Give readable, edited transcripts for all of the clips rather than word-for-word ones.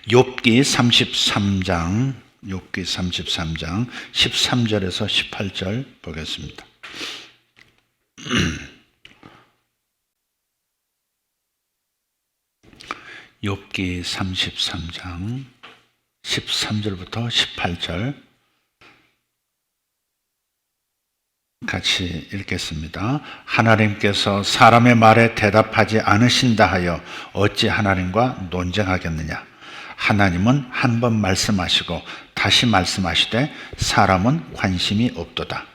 욥기 33장 13절에서 18절 보겠습니다. 욥기 33장 13절부터 18절 같이 읽겠습니다. 하나님께서 사람의 말에 대답하지 않으신다 하여 어찌 하나님과 논쟁하겠느냐. 하나님은 한 번 말씀하시고 다시 말씀하시되 사람은 관심이 없도다.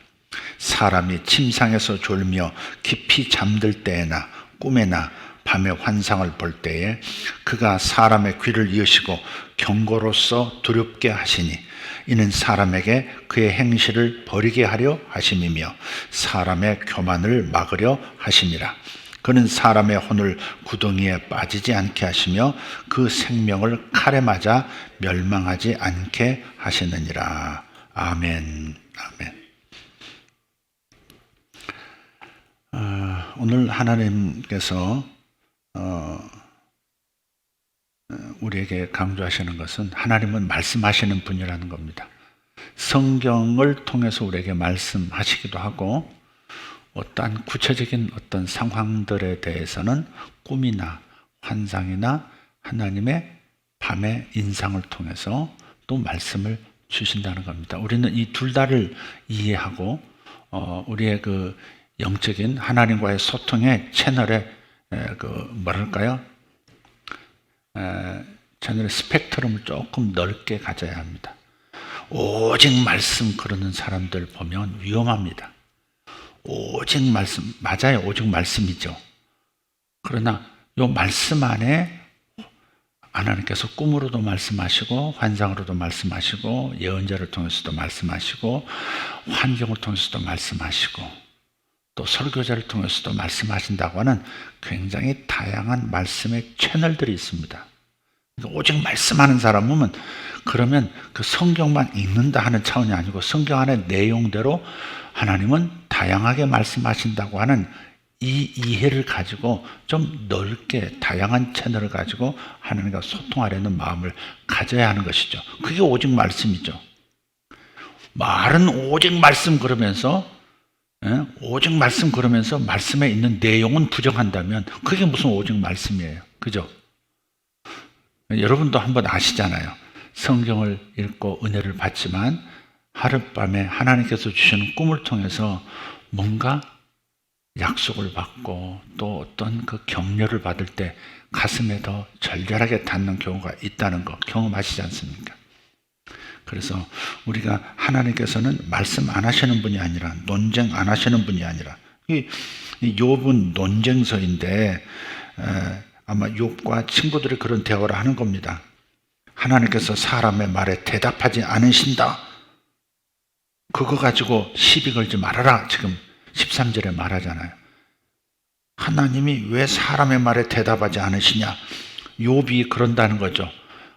사람이 침상에서 졸며 깊이 잠들 때에나 꿈에나 밤에 환상을 볼 때에 그가 사람의 귀를 여시고 경고로서 두렵게 하시니 이는 사람에게 그의 행실을 버리게 하려 하심이며 사람의 교만을 막으려 하심이라. 그는 사람의 혼을 구덩이에 빠지지 않게 하시며 그 생명을 칼에 맞아 멸망하지 않게 하시느니라. 아멘. 아멘. 오늘 하나님께서 우리에게 강조하시는 것은 하나님은 말씀하시는 분이라는 겁니다. 성경을 통해서 우리에게 말씀하시기도 하고 어떠한 구체적인 어떤 상황들에 대해서는 꿈이나 환상이나 하나님의 밤의 인상을 통해서 또 말씀을 주신다는 겁니다. 우리는 이 둘 다를 이해하고 우리의 그 영적인 하나님과의 소통의 채널의 채널의 스펙트럼을 조금 넓게 가져야 합니다. 오직 말씀 그러는 사람들 보면 위험합니다. 오직 말씀, 맞아요. 오직 말씀이죠. 그러나 이 말씀 안에 하나님께서 꿈으로도 말씀하시고 환상으로도 말씀하시고 예언자를 통해서도 말씀하시고 환경을 통해서도 말씀하시고 또 설교자를 통해서도 말씀하신다고 하는 굉장히 다양한 말씀의 채널들이 있습니다. 그러니까 오직 말씀하는 사람은 그러면 그 성경만 읽는다 하는 차원이 아니고 성경 안의 내용대로 하나님은 다양하게 말씀하신다고 하는 이 이해를 가지고 좀 넓게 다양한 채널을 가지고 하나님과 소통하려는 마음을 가져야 하는 것이죠. 그게 오직 말씀이죠. 말은 오직 말씀 그러면서 오직 말씀 그러면서 말씀에 있는 내용은 부정한다면 그게 무슨 오직 말씀이에요. 그죠? 여러분도 한번 아시잖아요. 성경을 읽고 은혜를 받지만 하룻밤에 하나님께서 주시는 꿈을 통해서 뭔가 약속을 받고 또 어떤 그 격려를 받을 때 가슴에 더 절절하게 닿는 경우가 있다는 거 경험하시지 않습니까? 그래서 우리가 하나님께서는 말씀 안 하시는 분이 아니라 논쟁 안 하시는 분이 아니라 이 욥은 논쟁서인데 아마 욥과 친구들이 그런 대화를 하는 겁니다. 하나님께서 사람의 말에 대답하지 않으신다. 그거 가지고 시비 걸지 말아라. 지금 13절에 말하잖아요. 하나님이 왜 사람의 말에 대답하지 않으시냐? 욥이 그런다는 거죠.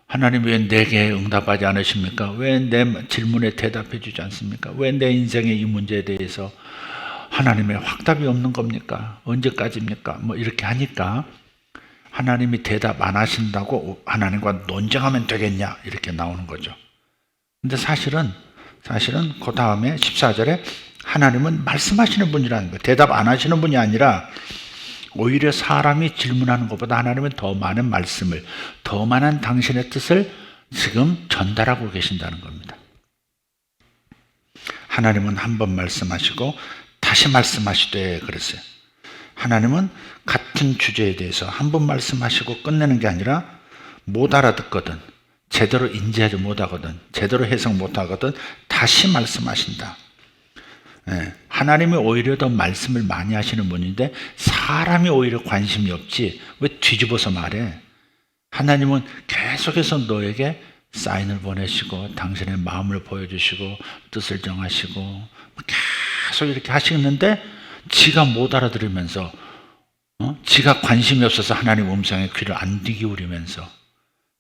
하나님 왜 내게 응답하지 않으십니까? 왜 내 질문에 대답해 주지 않습니까? 왜 내 인생의 이 문제에 대해서 하나님의 확답이 없는 겁니까? 언제까지입니까? 뭐 이렇게 하니까 하나님이 대답 안 하신다고 하나님과 논쟁하면 되겠냐? 이렇게 나오는 거죠. 근데 사실은 그 다음에 14절에 하나님은 말씀하시는 분이라는 거예요. 대답 안 하시는 분이 아니라 오히려 사람이 질문하는 것보다 하나님은 더 많은 말씀을, 더 많은 당신의 뜻을 지금 전달하고 계신다는 겁니다. 하나님은 한 번 말씀하시고 다시 말씀하시되 그랬어요. 하나님은 같은 주제에 대해서 한 번 말씀하시고 끝내는 게 아니라 못 알아듣거든, 제대로 인지하지 못하거든, 제대로 해석 못하거든 다시 말씀하신다. 하나님이 오히려 더 말씀을 많이 하시는 분인데 사람이 오히려 관심이 없지 왜 뒤집어서 말해? 하나님은 계속해서 너에게 사인을 보내시고 당신의 마음을 보여주시고 뜻을 정하시고 계속 이렇게 하시는데 지가 못 알아들으면서 지가 관심이 없어서 하나님 음성에 귀를 안 기울이면서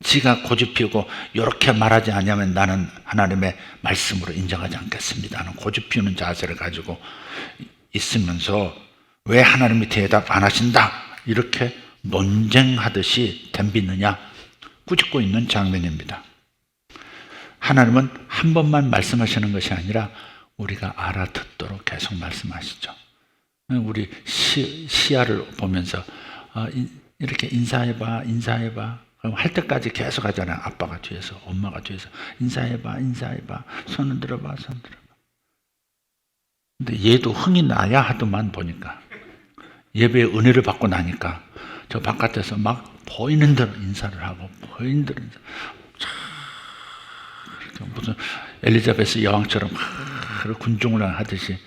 지가 고집피우고 이렇게 말하지 않으면 나는 하나님의 말씀으로 인정하지 않겠습니다 하는 고집피우는 자세를 가지고 있으면서 왜 하나님이 대답 안 하신다 이렇게 논쟁하듯이 덤비느냐? 꾸짖고 있는 장면입니다. 하나님은 한 번만 말씀하시는 것이 아니라 우리가 알아듣도록 계속 말씀하시죠. 우리 시야를 보면서 이렇게 인사해봐. 그럼 할 때까지 계속 하잖아요. 아빠가 뒤에서, 엄마가 뒤에서 인사해봐. 손을 들어봐. 근데 얘도 흥이 나야 하더만 보니까 예배의 은혜를 받고 나니까 저 바깥에서 막 보이는 대로 인사를 하고 보이는 대로 무슨 엘리자베스 여왕처럼 군중을 하듯이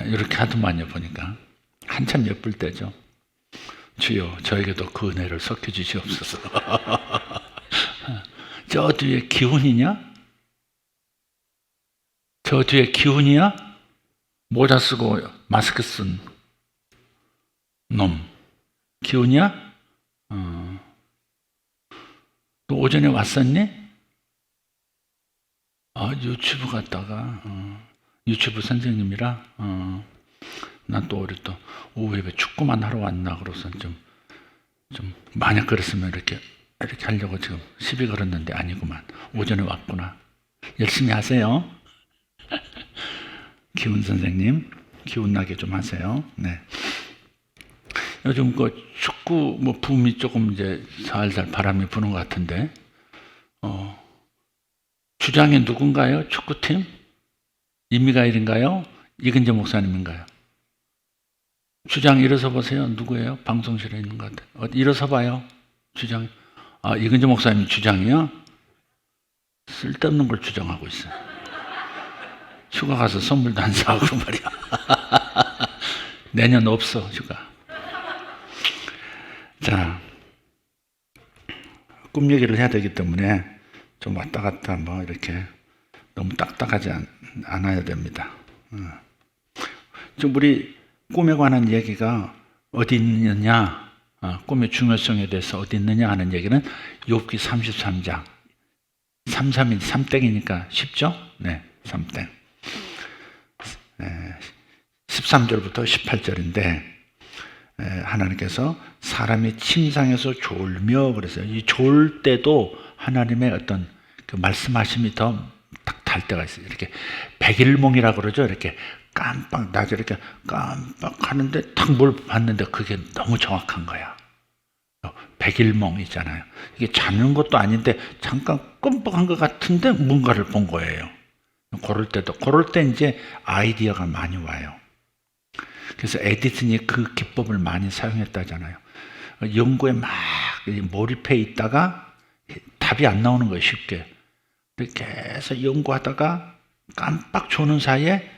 이렇게 하더만요. 보니까 한참 예쁠 때죠. 주여 저에게도 그 은혜를 섞여 주시옵소서. 저 뒤에 기훈이냐? 저 뒤에 기훈이야? 모자 쓰고 마스크 쓴 놈 기훈이야? 또 오전에 왔었니? 유튜브 갔다가 유튜브 선생님이라 난 또 우리 또 오후 예배 축구만 하러 왔나 그래서 좀 만약 그랬으면 이렇게 하려고 지금 시비 걸었는데 아니구만. 오전에 왔구나. 열심히 하세요. 기훈 선생님, 기운 나게 좀 하세요. 네. 요즘 그 축구 붐이 조금 이제 살살 바람이 부는 것 같은데, 주장이 누군가요? 축구팀? 임미가일인가요? 이근재 목사님인가요? 주장 일어서 보세요. 누구예요? 방송실에 있는 것 같아요. 일어서 봐요. 주장. 이근재 목사님 주장이요? 쓸데없는 걸 주장하고 있어요. 휴가 가서 선물도 안 사고 말이야. 내년 없어 휴가. 자, 꿈 얘기를 해야 되기 때문에 좀 왔다 갔다 이렇게 너무 딱딱하지 않아야 됩니다. 지금 우리 꿈에 관한 얘기가 어디 있느냐, 꿈의 중요성에 대해서 어디 있느냐 하는 얘기는 욥기 33장 3땡이니까 쉽죠? 네, 3땡 13절부터 18절인데 하나님께서 사람이 침상에서 졸며 그랬어요. 이 졸 때도 하나님의 어떤 그 말씀하심이 더 딱 달 때가 있어요. 이렇게 백일몽이라고 그러죠. 이렇게 깜빡 낮에 이렇게 깜빡 하는데 딱 뭘 봤는데 그게 너무 정확한 거야. 백일몽 있잖아요. 이게 자는 것도 아닌데 잠깐 끔뻑한 것 같은데 뭔가를 본 거예요. 그럴 때 이제 아이디어가 많이 와요. 그래서 에디슨이 그 기법을 많이 사용했다잖아요. 연구에 막 몰입해 있다가 답이 안 나오는 거예요, 쉽게. 계속 연구하다가 깜빡 조는 사이에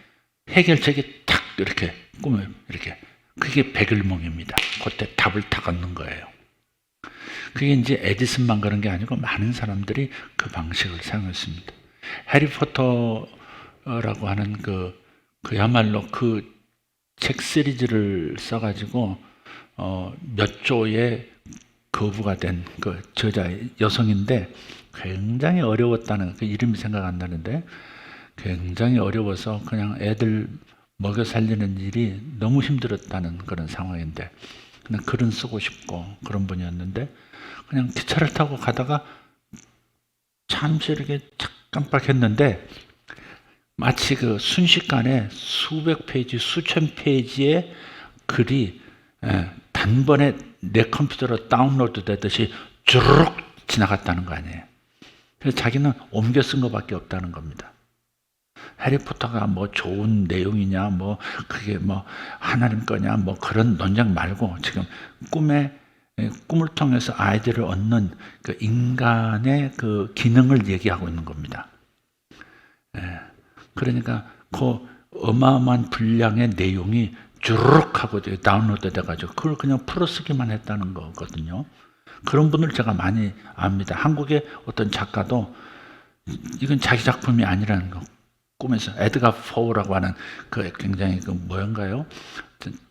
해결책이 탁 이렇게 꿈에 이렇게. 그게 백일몽입니다. 그때 답을 탁 얻는 거예요. 그게 이제 에디슨만 그런 게 아니고 많은 사람들이 그 방식을 사용했습니다. 해리포터라고 하는 그야말로 그 책 시리즈를 써가지고 몇 조의 거부가 된 그 저자 여성인데 굉장히 어려웠다는 그 이름이 생각 안 나는데 굉장히 어려워서 그냥 애들 먹여 살리는 일이 너무 힘들었다는 그런 상황인데 그냥 글은 쓰고 싶고 그런 분이었는데 그냥 기차를 타고 가다가 잠시 이렇게 착 깜빡했는데 마치 그 순식간에 수백 페이지, 수천 페이지의 글이 단번에 내 컴퓨터로 다운로드 되듯이 주르륵 지나갔다는 거 아니에요. 그래서 자기는 옮겨 쓴 것밖에 없다는 겁니다. 해리포터가 좋은 내용이냐, 그게 하나님 거냐, 그런 논쟁 말고 지금 꿈을 통해서 아이디어를 얻는 그 인간의 그 기능을 얘기하고 있는 겁니다. 그러니까 그 어마어마한 분량의 내용이 주르륵 하고 다운로드 돼가지고 그걸 그냥 풀어쓰기만 했다는 거거든요. 그런 분을 제가 많이 압니다. 한국의 어떤 작가도 이건 자기 작품이 아니라는 거 꿈에서 에드가 포우라고 하는 그 굉장히 뭐인가요?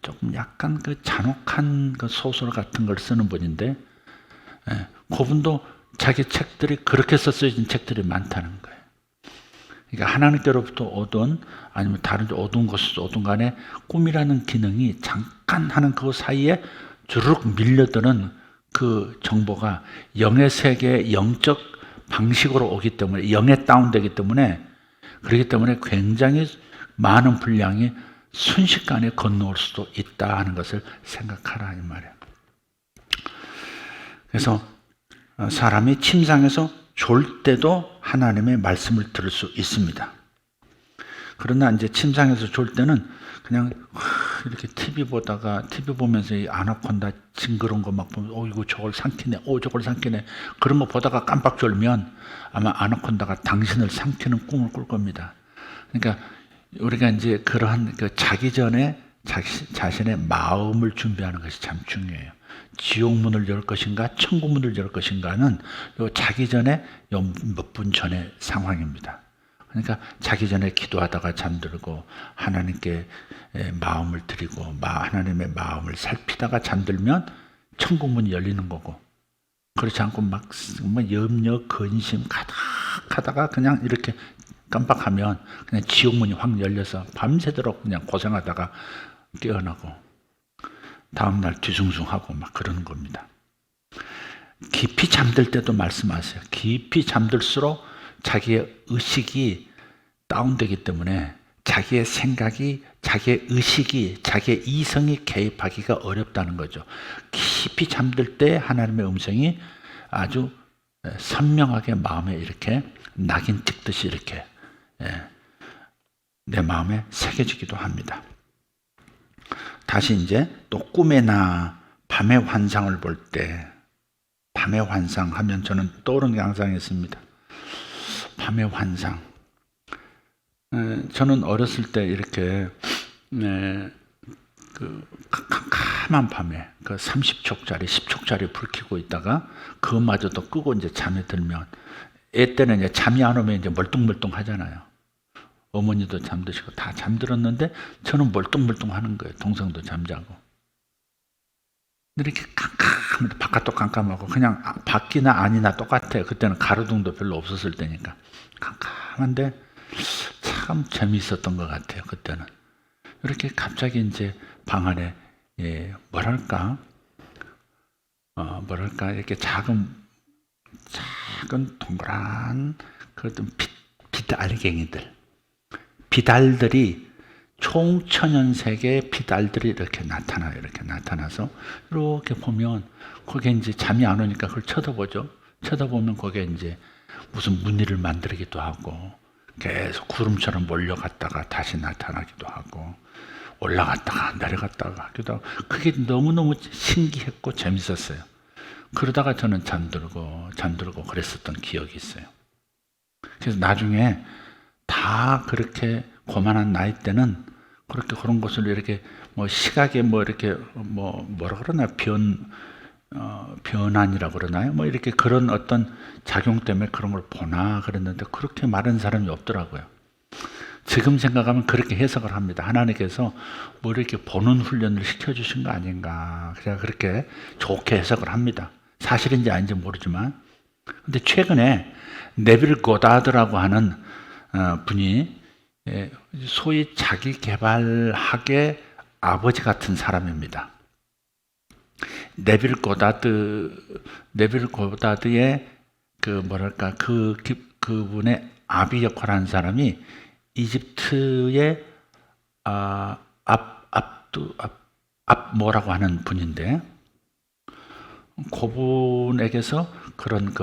조금 약간 그 잔혹한 그 소설 같은 걸 쓰는 분인데 그분도 자기 책들이 그렇게 써진 책들이 많다는 거예요. 그러니까 하나님께로부터 오든 아니면 다른 어두운 곳에서 오든 간에 꿈이라는 기능이 잠깐 하는 그 사이에 주르륵 밀려드는 그 정보가 영의 세계의 영적 방식으로 오기 때문에, 영에 다운되기 때문에, 그렇기 때문에 굉장히 많은 분량이 순식간에 건너올 수도 있다 하는 것을 생각하라 이 말이에요. 그래서 사람이 침상에서 졸 때도 하나님의 말씀을 들을 수 있습니다. 그러나 이제 침상에서 졸 때는 그냥 이렇게 TV 보면서 이 아나콘다 징그러운 거 막 보면 이거 저걸 삼키네, 저걸 삼키네, 그런 거 보다가 깜빡 졸면 아마 아나콘다가 당신을 삼키는 꿈을 꿀 겁니다. 그러니까 우리가 이제 그러한 그 자기 전에 자신의 마음을 준비하는 것이 참 중요해요. 지옥문을 열 것인가 천국문을 열 것인가는 요 자기 전에 몇 분 전의 상황입니다. 그러니까 자기 전에 기도하다가 잠들고 하나님께 마음을 드리고 하나님의 마음을 살피다가 잠들면 천국문이 열리는 거고, 그렇지 않고 막 염려 근심 가득하다가 그냥 이렇게 깜빡하면 그냥 지옥문이 확 열려서 밤새도록 그냥 고생하다가 깨어나고 다음날 뒤숭숭하고 막 그러는 겁니다. 깊이 잠들 때도 말씀하세요. 깊이 잠들수록 자기의 의식이 다운되기 때문에 자기의 생각이, 자기의 의식이, 자기의 이성이 개입하기가 어렵다는 거죠. 깊이 잠들 때 하나님의 음성이 아주 선명하게 마음에 이렇게 낙인 찍듯이 이렇게 내 마음에 새겨지기도 합니다. 다시 이제 또 꿈에나 밤의 환상을 볼 때, 밤의 환상 하면 저는 떠오르는 게 항상 있습니다. 밤의 환상. 저는 어렸을 때 이렇게 그 캄캄한 밤에 그 30촉짜리, 10촉짜리 불 켜고 있다가 그것마저도 끄고 이제 잠에 들면, 애 때는 이제 잠이 안 오면 이제 멀뚱멀뚱 하잖아요. 어머니도 잠드시고 다 잠들었는데 저는 멀뚱멀뚱 하는 거예요. 동생도 잠자고. 이렇게 깜깜한데, 바깥도 깜깜하고 그냥 밖이나 안이나 똑같아요. 그때는 가로등도 별로 없었을 때니까 깜깜한데 참 재미있었던 것 같아요. 그때는 이렇게 갑자기 이제 방 안에 뭐랄까 이렇게 작은 동그란 그런 비달들이 총천연색의 비달들이 이렇게 나타나요. 이렇게 나타나서 이렇게 보면 거기에 이제 잠이 안 오니까 그걸 쳐다보죠. 쳐다보면 거기에 이제 무슨 무늬를 만들기도 하고 계속 구름처럼 몰려갔다가 다시 나타나기도 하고 올라갔다가 내려갔다가 하기도 하고, 그게 너무너무 신기했고 재밌었어요. 그러다가 저는 잠들고 그랬었던 기억이 있어요. 그래서 나중에 다 그렇게 고만한 나이 때는 그렇게 그런 것을 이렇게 시각에 이렇게 뭐라 그러나 변환이라고 그러나요? 이렇게 그런 어떤 작용 때문에 그런 걸 보나 그랬는데 그렇게 말하는 사람이 없더라고요. 지금 생각하면 그렇게 해석을 합니다. 하나님께서 이렇게 보는 훈련을 시켜주신 거 아닌가. 제가 그렇게 좋게 해석을 합니다. 사실인지 아닌지 모르지만. 근데 최근에 네빌 고다드라고 하는 분이 소위 자기 개발학의 아버지 같은 사람입니다. 네빌 고다드의 그분의 아비 역할을 한 사람이 이집트의 뭐라고 하는 분인데, 그분에게서 그런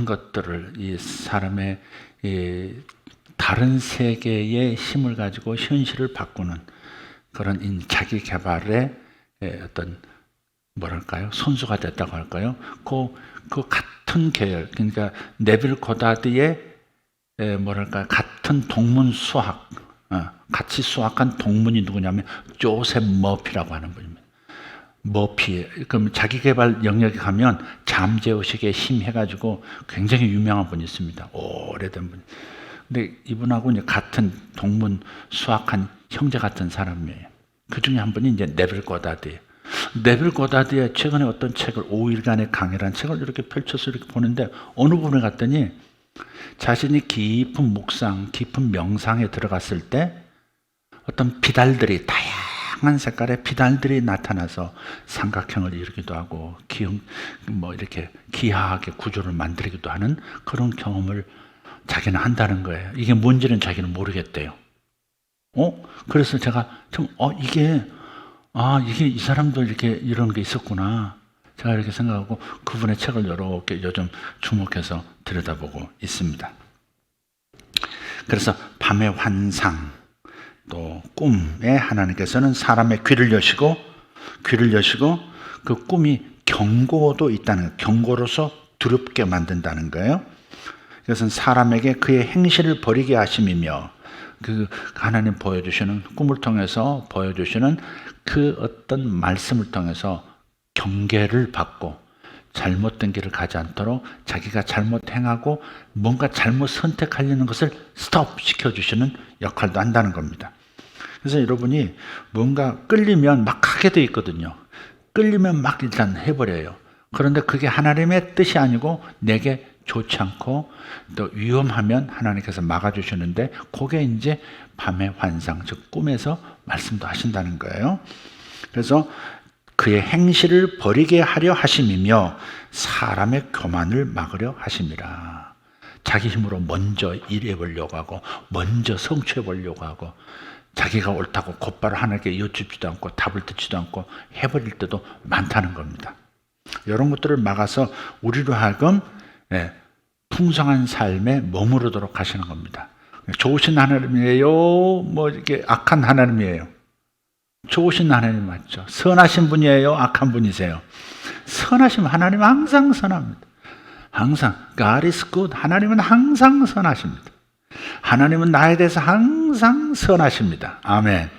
것들을 이 사람의 다른 세계의 힘을 가지고 현실을 바꾸는 그런 자기 개발의 어떤 선수가 됐다고 할까요? 그 같은 계열, 그러니까 네빌 고다드의 같은 동문 수학, 같이 수학한 동문이 누구냐면 조셉 머피라고 하는 분입니다. 머피, 그럼 자기 개발 영역에 가면 잠재의식에 힘 해가지고 굉장히 유명한 분이 있습니다. 오래된 분. 근데 이분하고 이제 같은 동문 수학한 형제 같은 사람이에요. 그 중에 한 분이 이제 네빌 고다드예요. 네빌 고다드의 최근에 어떤 책을 5일간의 강의라는 책을 이렇게 펼쳐서 이렇게 보는데 어느 부분에 갔더니 자신이 깊은 묵상, 깊은 명상에 들어갔을 때 어떤 비달들이, 다양한 이상한 색깔의 비달들이 나타나서 삼각형을 이루기도 하고 이렇게 기하하게 구조를 만들기도 하는 그런 경험을 자기는 한다는 거예요. 이게 뭔지는 자기는 모르겠대요. 그래서 제가 이게 이 사람도 이렇게 이런 게 있었구나. 제가 이렇게 생각하고 그분의 책을 이렇게 요즘 주목해서 들여다보고 있습니다. 그래서 밤의 환상, 또 꿈에 하나님께서는 사람의 귀를 여시고 그 꿈이 경고도 있다는 거예요. 경고로서 두렵게 만든다는 거예요. 그것은 사람에게 그의 행실을 버리게 하심이며, 그 하나님 보여주시는 꿈을 통해서 보여주시는 그 어떤 말씀을 통해서 경계를 받고 잘못된 길을 가지 않도록 자기가 잘못 행하고 뭔가 잘못 선택하려는 것을 스톱 시켜주시는 역할도 한다는 겁니다. 그래서 여러분이 뭔가 끌리면 막 하게 돼 있거든요. 끌리면 막 일단 해버려요. 그런데 그게 하나님의 뜻이 아니고 내게 좋지 않고 또 위험하면 하나님께서 막아주시는데, 그게 이제 밤의 환상, 즉 꿈에서 말씀도 하신다는 거예요. 그래서 그의 행실을 버리게 하려 하심이며 사람의 교만을 막으려 하심이라. 자기 힘으로 먼저 일해 보려고 하고 먼저 성취해 보려고 하고 자기가 옳다고 곧바로 하나님께 여쭙지도 않고 답을 듣지도 않고 해버릴 때도 많다는 겁니다. 이런 것들을 막아서 우리로 하여금 풍성한 삶에 머무르도록 하시는 겁니다. 좋으신 하나님이에요? 이렇게 악한 하나님이에요? 좋으신 하나님 맞죠? 선하신 분이에요? 악한 분이세요? 선하신 하나님은 항상 선합니다. 항상 God is good. 하나님은 항상 선하십니다. 하나님은 나에 대해서 항상 선하십니다. 아멘.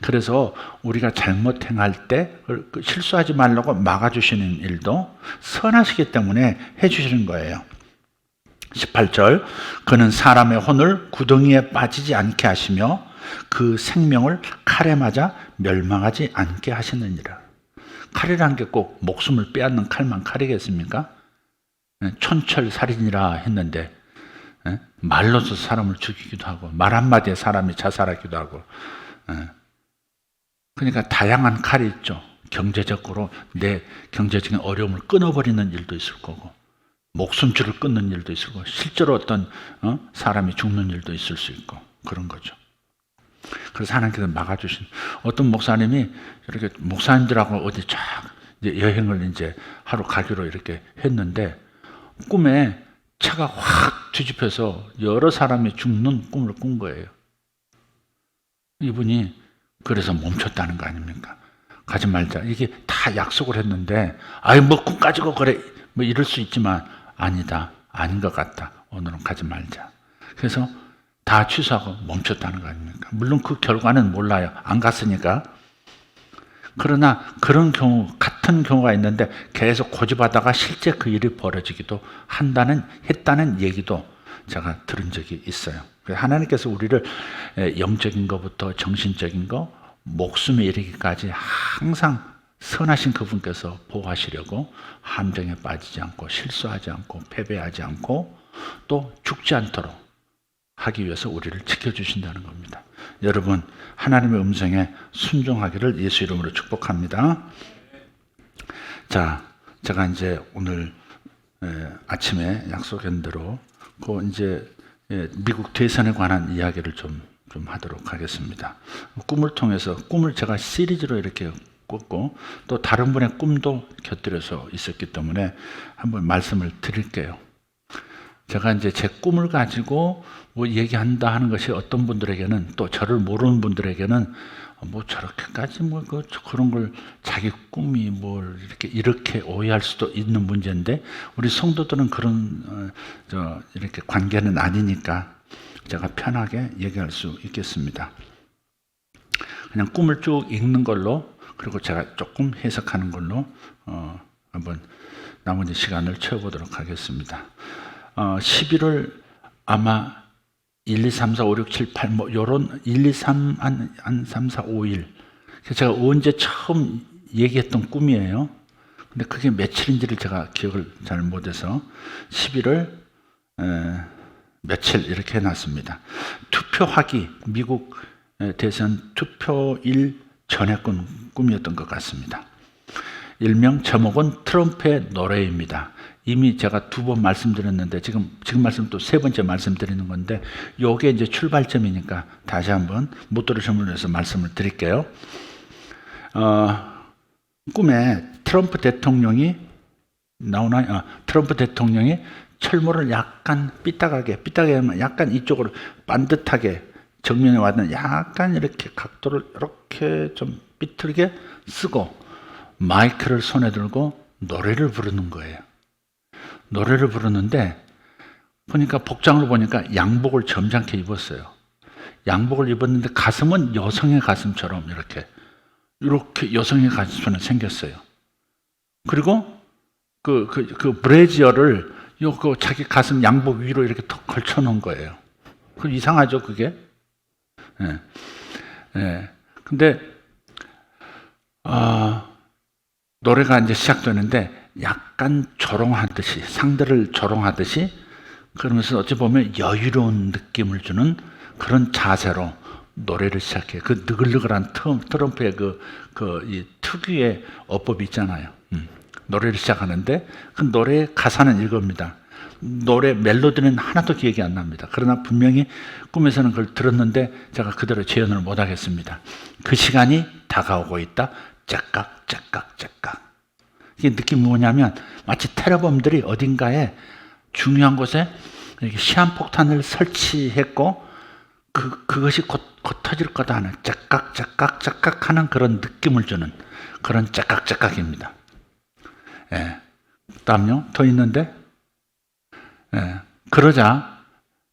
그래서 우리가 잘못 행할 때 실수하지 말라고 막아주시는 일도 선하시기 때문에 해주시는 거예요. 18절, 그는 사람의 혼을 구덩이에 빠지지 않게 하시며 그 생명을 칼에 맞아 멸망하지 않게 하시느니라. 칼이라는 게 꼭 목숨을 빼앗는 칼만 칼이겠습니까? 촌철살인이라 했는데 말로서 사람을 죽이기도 하고 말 한마디에 사람이 자살하기도 하고, 그러니까 다양한 칼이 있죠. 경제적으로 내 경제적인 어려움을 끊어버리는 일도 있을 거고, 목숨줄을 끊는 일도 있을 거고, 실제로 어떤 사람이 죽는 일도 있을 수 있고, 그런 거죠. 그래서 하나님께서 막아주신, 어떤 목사님이 이렇게 목사님들하고 어디 쫙 여행을 이제 하러 가기로 이렇게 했는데 꿈에 차가 확 뒤집혀서 여러 사람이 죽는 꿈을 꾼 거예요. 이분이 그래서 멈췄다는 거 아닙니까? 가지 말자. 이게 다 약속을 했는데, 꿈 가지고 그래. 이럴 수 있지만, 아니다. 아닌 것 같다. 오늘은 가지 말자. 그래서 다 취소하고 멈췄다는 거 아닙니까? 물론 그 결과는 몰라요. 안 갔으니까. 그러나 그런 경우, 같은 경우가 있는데 계속 고집하다가 실제 그 일이 벌어지기도 했다는 얘기도 제가 들은 적이 있어요. 하나님께서 우리를 영적인 것부터 정신적인 것, 목숨에 이르기까지 항상 선하신 그분께서 보호하시려고 함정에 빠지지 않고 실수하지 않고 패배하지 않고 또 죽지 않도록 하기 위해서 우리를 지켜주신다는 겁니다. 여러분, 하나님의 음성에 순종하기를 예수 이름으로 축복합니다. 자, 제가 이제 오늘 아침에 약속한 대로 이제 미국 대선에 관한 이야기를 좀 하도록 하겠습니다. 꿈을 통해서, 꿈을 제가 시리즈로 이렇게 꿨고 또 다른 분의 꿈도 곁들여서 있었기 때문에 한번 말씀을 드릴게요. 제가 이제 제 꿈을 가지고 얘기한다 하는 것이 어떤 분들에게는, 또 저를 모르는 분들에게는 저렇게까지 그런 걸 자기 꿈이 이렇게 오해할 수도 있는 문제인데, 우리 성도들은 그런 이렇게 관계는 아니니까 제가 편하게 얘기할 수 있겠습니다. 그냥 꿈을 쭉 읽는 걸로, 그리고 제가 조금 해석하는 걸로 한번 나머지 시간을 채워보도록 하겠습니다. 11월 아마 1, 2, 3, 4, 5, 6, 7, 8 요런 1, 2, 3, 한 3, 4, 5일. 제가 언제 처음 얘기했던 꿈이에요. 근데 그게 며칠인지를 제가 기억을 잘 못해서 11월 며칠 이렇게 해놨습니다. 투표하기, 미국 대선 투표일 전에 꾼 꿈이었던 것 같습니다. 일명 제목은 트럼프의 노래입니다. 이미 제가 2번 말씀드렸는데 지금 말씀 또 3번째 말씀드리는 건데 요게 이제 출발점이니까 다시 한번 못 들으신 분을 위해서 말씀을 드릴게요. 꿈에 트럼프 대통령이 나오나? 트럼프 대통령이 철모를 약간 삐딱하게 하면 약간 이쪽으로 반듯하게 정면에 와는 약간 이렇게 각도를 이렇게 좀 삐뚤게 쓰고 마이크를 손에 들고 노래를 부르는 거예요. 노래를 부르는데 보니까 복장을 보니까 양복을 점잖게 입었어요. 양복을 입었는데 가슴은 여성의 가슴처럼 이렇게 여성의 가슴처럼 생겼어요. 그리고 그 브래지어를 그 자기 가슴 양복 위로 이렇게 턱 걸쳐 놓은 거예요. 그 이상하죠, 그게? 예. 예. 근데 노래가 이제 시작되는데 약간 조롱하듯이, 상대를 조롱하듯이, 그러면서 어찌 보면 여유로운 느낌을 주는 그런 자세로 노래를 시작해요. 그 느글느글한 트럼프의 이 특유의 어법이 있잖아요. 노래를 시작하는데 그 노래의 가사는 이겁니다. 노래 멜로디는 하나도 기억이 안 납니다. 그러나 분명히 꿈에서는 그걸 들었는데 제가 그대로 재현을 못 하겠습니다. 그 시간이 다가오고 있다. 째깍 째깍 째깍. 이게 느낌이 뭐냐면 마치 테러범들이 어딘가에 중요한 곳에 이렇게 시한폭탄을 설치했고 그것이 곧 터질 거다 하는 째깍 째깍 째깍 하는 그런 느낌을 주는 그런 째깍 째깍입니다. 예. 다음요. 더 있는데 예. 그러자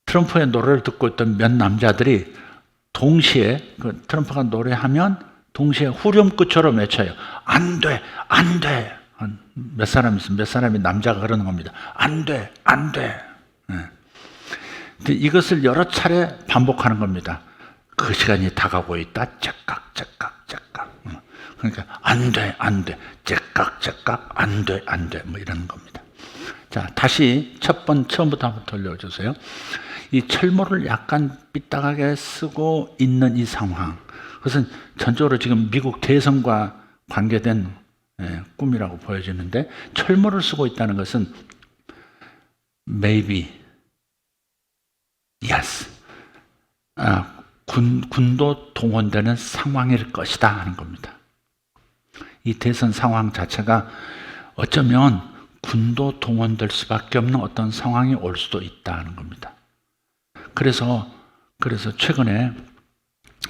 트럼프의 노래를 듣고 있던 몇 남자들이 동시에 트럼프가 노래하면 동시에 후렴구처럼 외쳐요. 안 돼, 안 돼. 몇 사람이 남자가 그러는 겁니다. 안 돼, 안 돼. 예. 근데 이것을 여러 차례 반복하는 겁니다. 그 시간이 다가오고 있다. 째깍, 째깍, 째깍. 그러니까 안 돼, 안 돼. 째깍, 째깍, 안 돼, 안 돼. 뭐 이러는 겁니다. 자, 다시 처음부터 한번 돌려주세요. 이 철모를 약간 삐딱하게 쓰고 있는 이 상황. 그것은 전적으로 지금 미국 대선과 관계된 꿈이라고 보여지는데 철모를 쓰고 있다는 것은 maybe, yes, 군도 동원되는 상황일 것이다 하는 겁니다. 이 대선 상황 자체가 어쩌면 군도 동원될 수밖에 없는 어떤 상황이 올 수도 있다 하는 겁니다. 그래서 최근에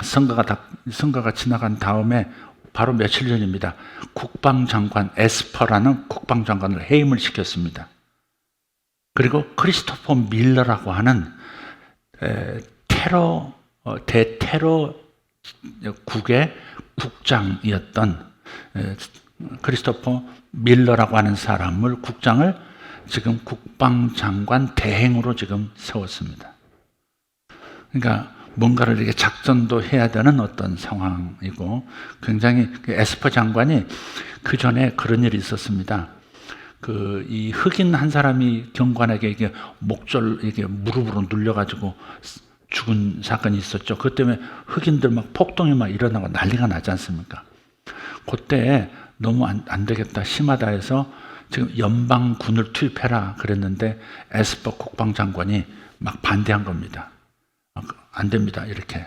선거가 지나간 다음에 바로 며칠 전입니다. 국방장관 에스퍼라는 국방장관을 해임을 시켰습니다. 그리고 크리스토퍼 밀러라고 하는 대테러국의 국장이었던 크리스토퍼 밀러라고 하는 국장을 지금 국방장관 대행으로 지금 세웠습니다. 그러니까 뭔가를 이렇게 작전도 해야 되는 어떤 상황이고 굉장히 에스퍼 장관이 그 전에 그런 일이 있었습니다. 이 흑인 한 사람이 경관에게 이게 무릎으로 눌려가지고 죽은 사건이 있었죠. 그것 때문에 흑인들 막 폭동이 막 일어나고 난리가 나지 않습니까? 그때 너무 안 되겠다, 심하다 해서 지금 연방군을 투입해라 그랬는데 에스퍼 국방장관이 막 반대한 겁니다. 안 됩니다. 이렇게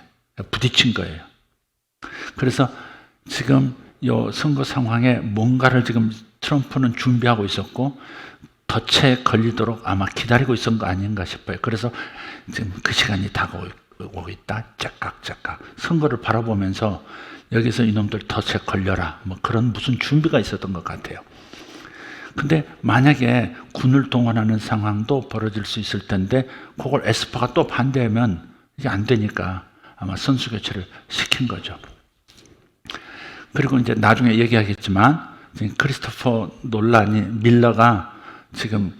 부딪힌 거예요. 그래서 지금 이 선거 상황에 뭔가를 지금 트럼프는 준비하고 있었고 덫에 걸리도록 아마 기다리고 있었던 거 아닌가 싶어요. 그래서 지금 그 시간이 다가오고 있다. 째깍째깍. 선거를 바라보면서 여기서 이놈들 덫에 걸려라. 뭐 그런 무슨 준비가 있었던 것 같아요. 근데 만약에 군을 동원하는 상황도 벌어질 수 있을 텐데 그걸 에스퍼가 또 반대하면 이게 안 되니까 아마 선수 교체를 시킨 거죠. 그리고 이제 나중에 얘기하겠지만 크리스토퍼 밀러가 지금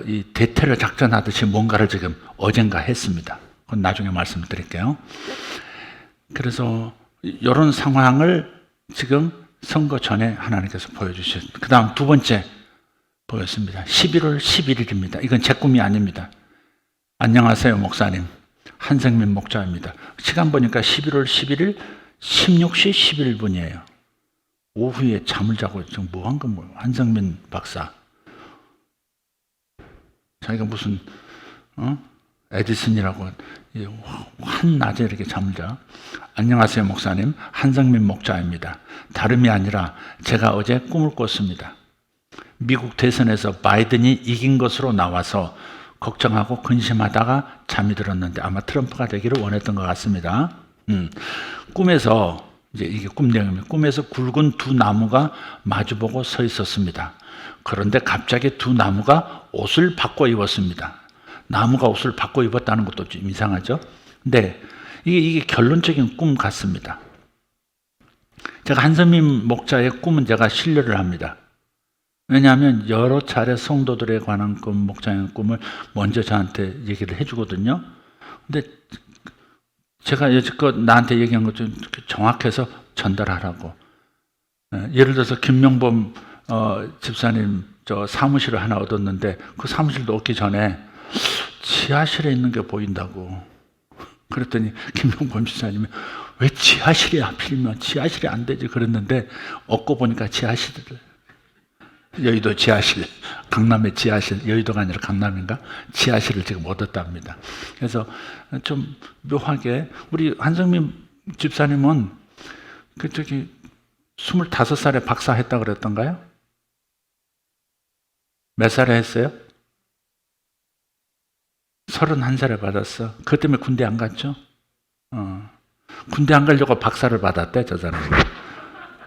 이 대테러 작전하듯이 뭔가를 지금 어젠가 했습니다. 그건 나중에 말씀드릴게요. 그래서 이런 상황을 지금 선거 전에 하나님께서 보여주셨습니다. 그 다음 두 번째 보였습니다. 11월 11일입니다. 이건 제 꿈이 아닙니다. 안녕하세요, 목사님. 한생민 목자입니다. 시간 보니까 11월 11일 16시 11분이에요. 오후에 잠을 자고 지금 뭐한 건 뭐예요? 한성민 박사. 자기가 무슨 에디슨이라고 한낮에 이렇게 잠을 자. 안녕하세요 목사님, 한성민 목자입니다. 다름이 아니라 제가 어제 꿈을 꿨습니다. 미국 대선에서 바이든이 이긴 것으로 나와서 걱정하고 근심하다가 잠이 들었는데 아마 트럼프가 되기를 원했던 것 같습니다. 꿈에서 이제 이게 꿈 내용입니다. 꿈에서 굵은 두 나무가 마주보고 서 있었습니다. 그런데 갑자기 두 나무가 옷을 바꿔 입었습니다. 나무가 옷을 바꿔 입었다는 것도 좀 이상하죠? 근데 이게 결론적인 꿈 같습니다. 제가 한성민 목자의 꿈은 제가 신뢰를 합니다. 왜냐하면 여러 차례 성도들에 관한 꿈, 목자의 꿈을 먼저 저한테 얘기를 해주거든요. 근데 제가 여지껏 나한테 얘기한 것 좀 정확해서 전달하라고. 예를 들어서 김명범 집사님 저 사무실을 하나 얻었는데 그 사무실도 얻기 전에 지하실에 있는 게 보인다고. 그랬더니 김명범 집사님이 왜 지하실에 하필이면 지하실이 안 되지 그랬는데 얻고 보니까 지하실을 여의도 지하실, 강남의 지하실, 여의도가 아니라 강남인가? 지하실을 지금 얻었답니다. 그래서 좀 묘하게 우리 한성민 집사님은 그 저기 25살에 박사했다 그랬던가요? 몇 살에 했어요? 31살에 받았어. 그것 때문에 군대 안 갔죠? 군대 안 가려고 박사를 받았대, 저 사람이.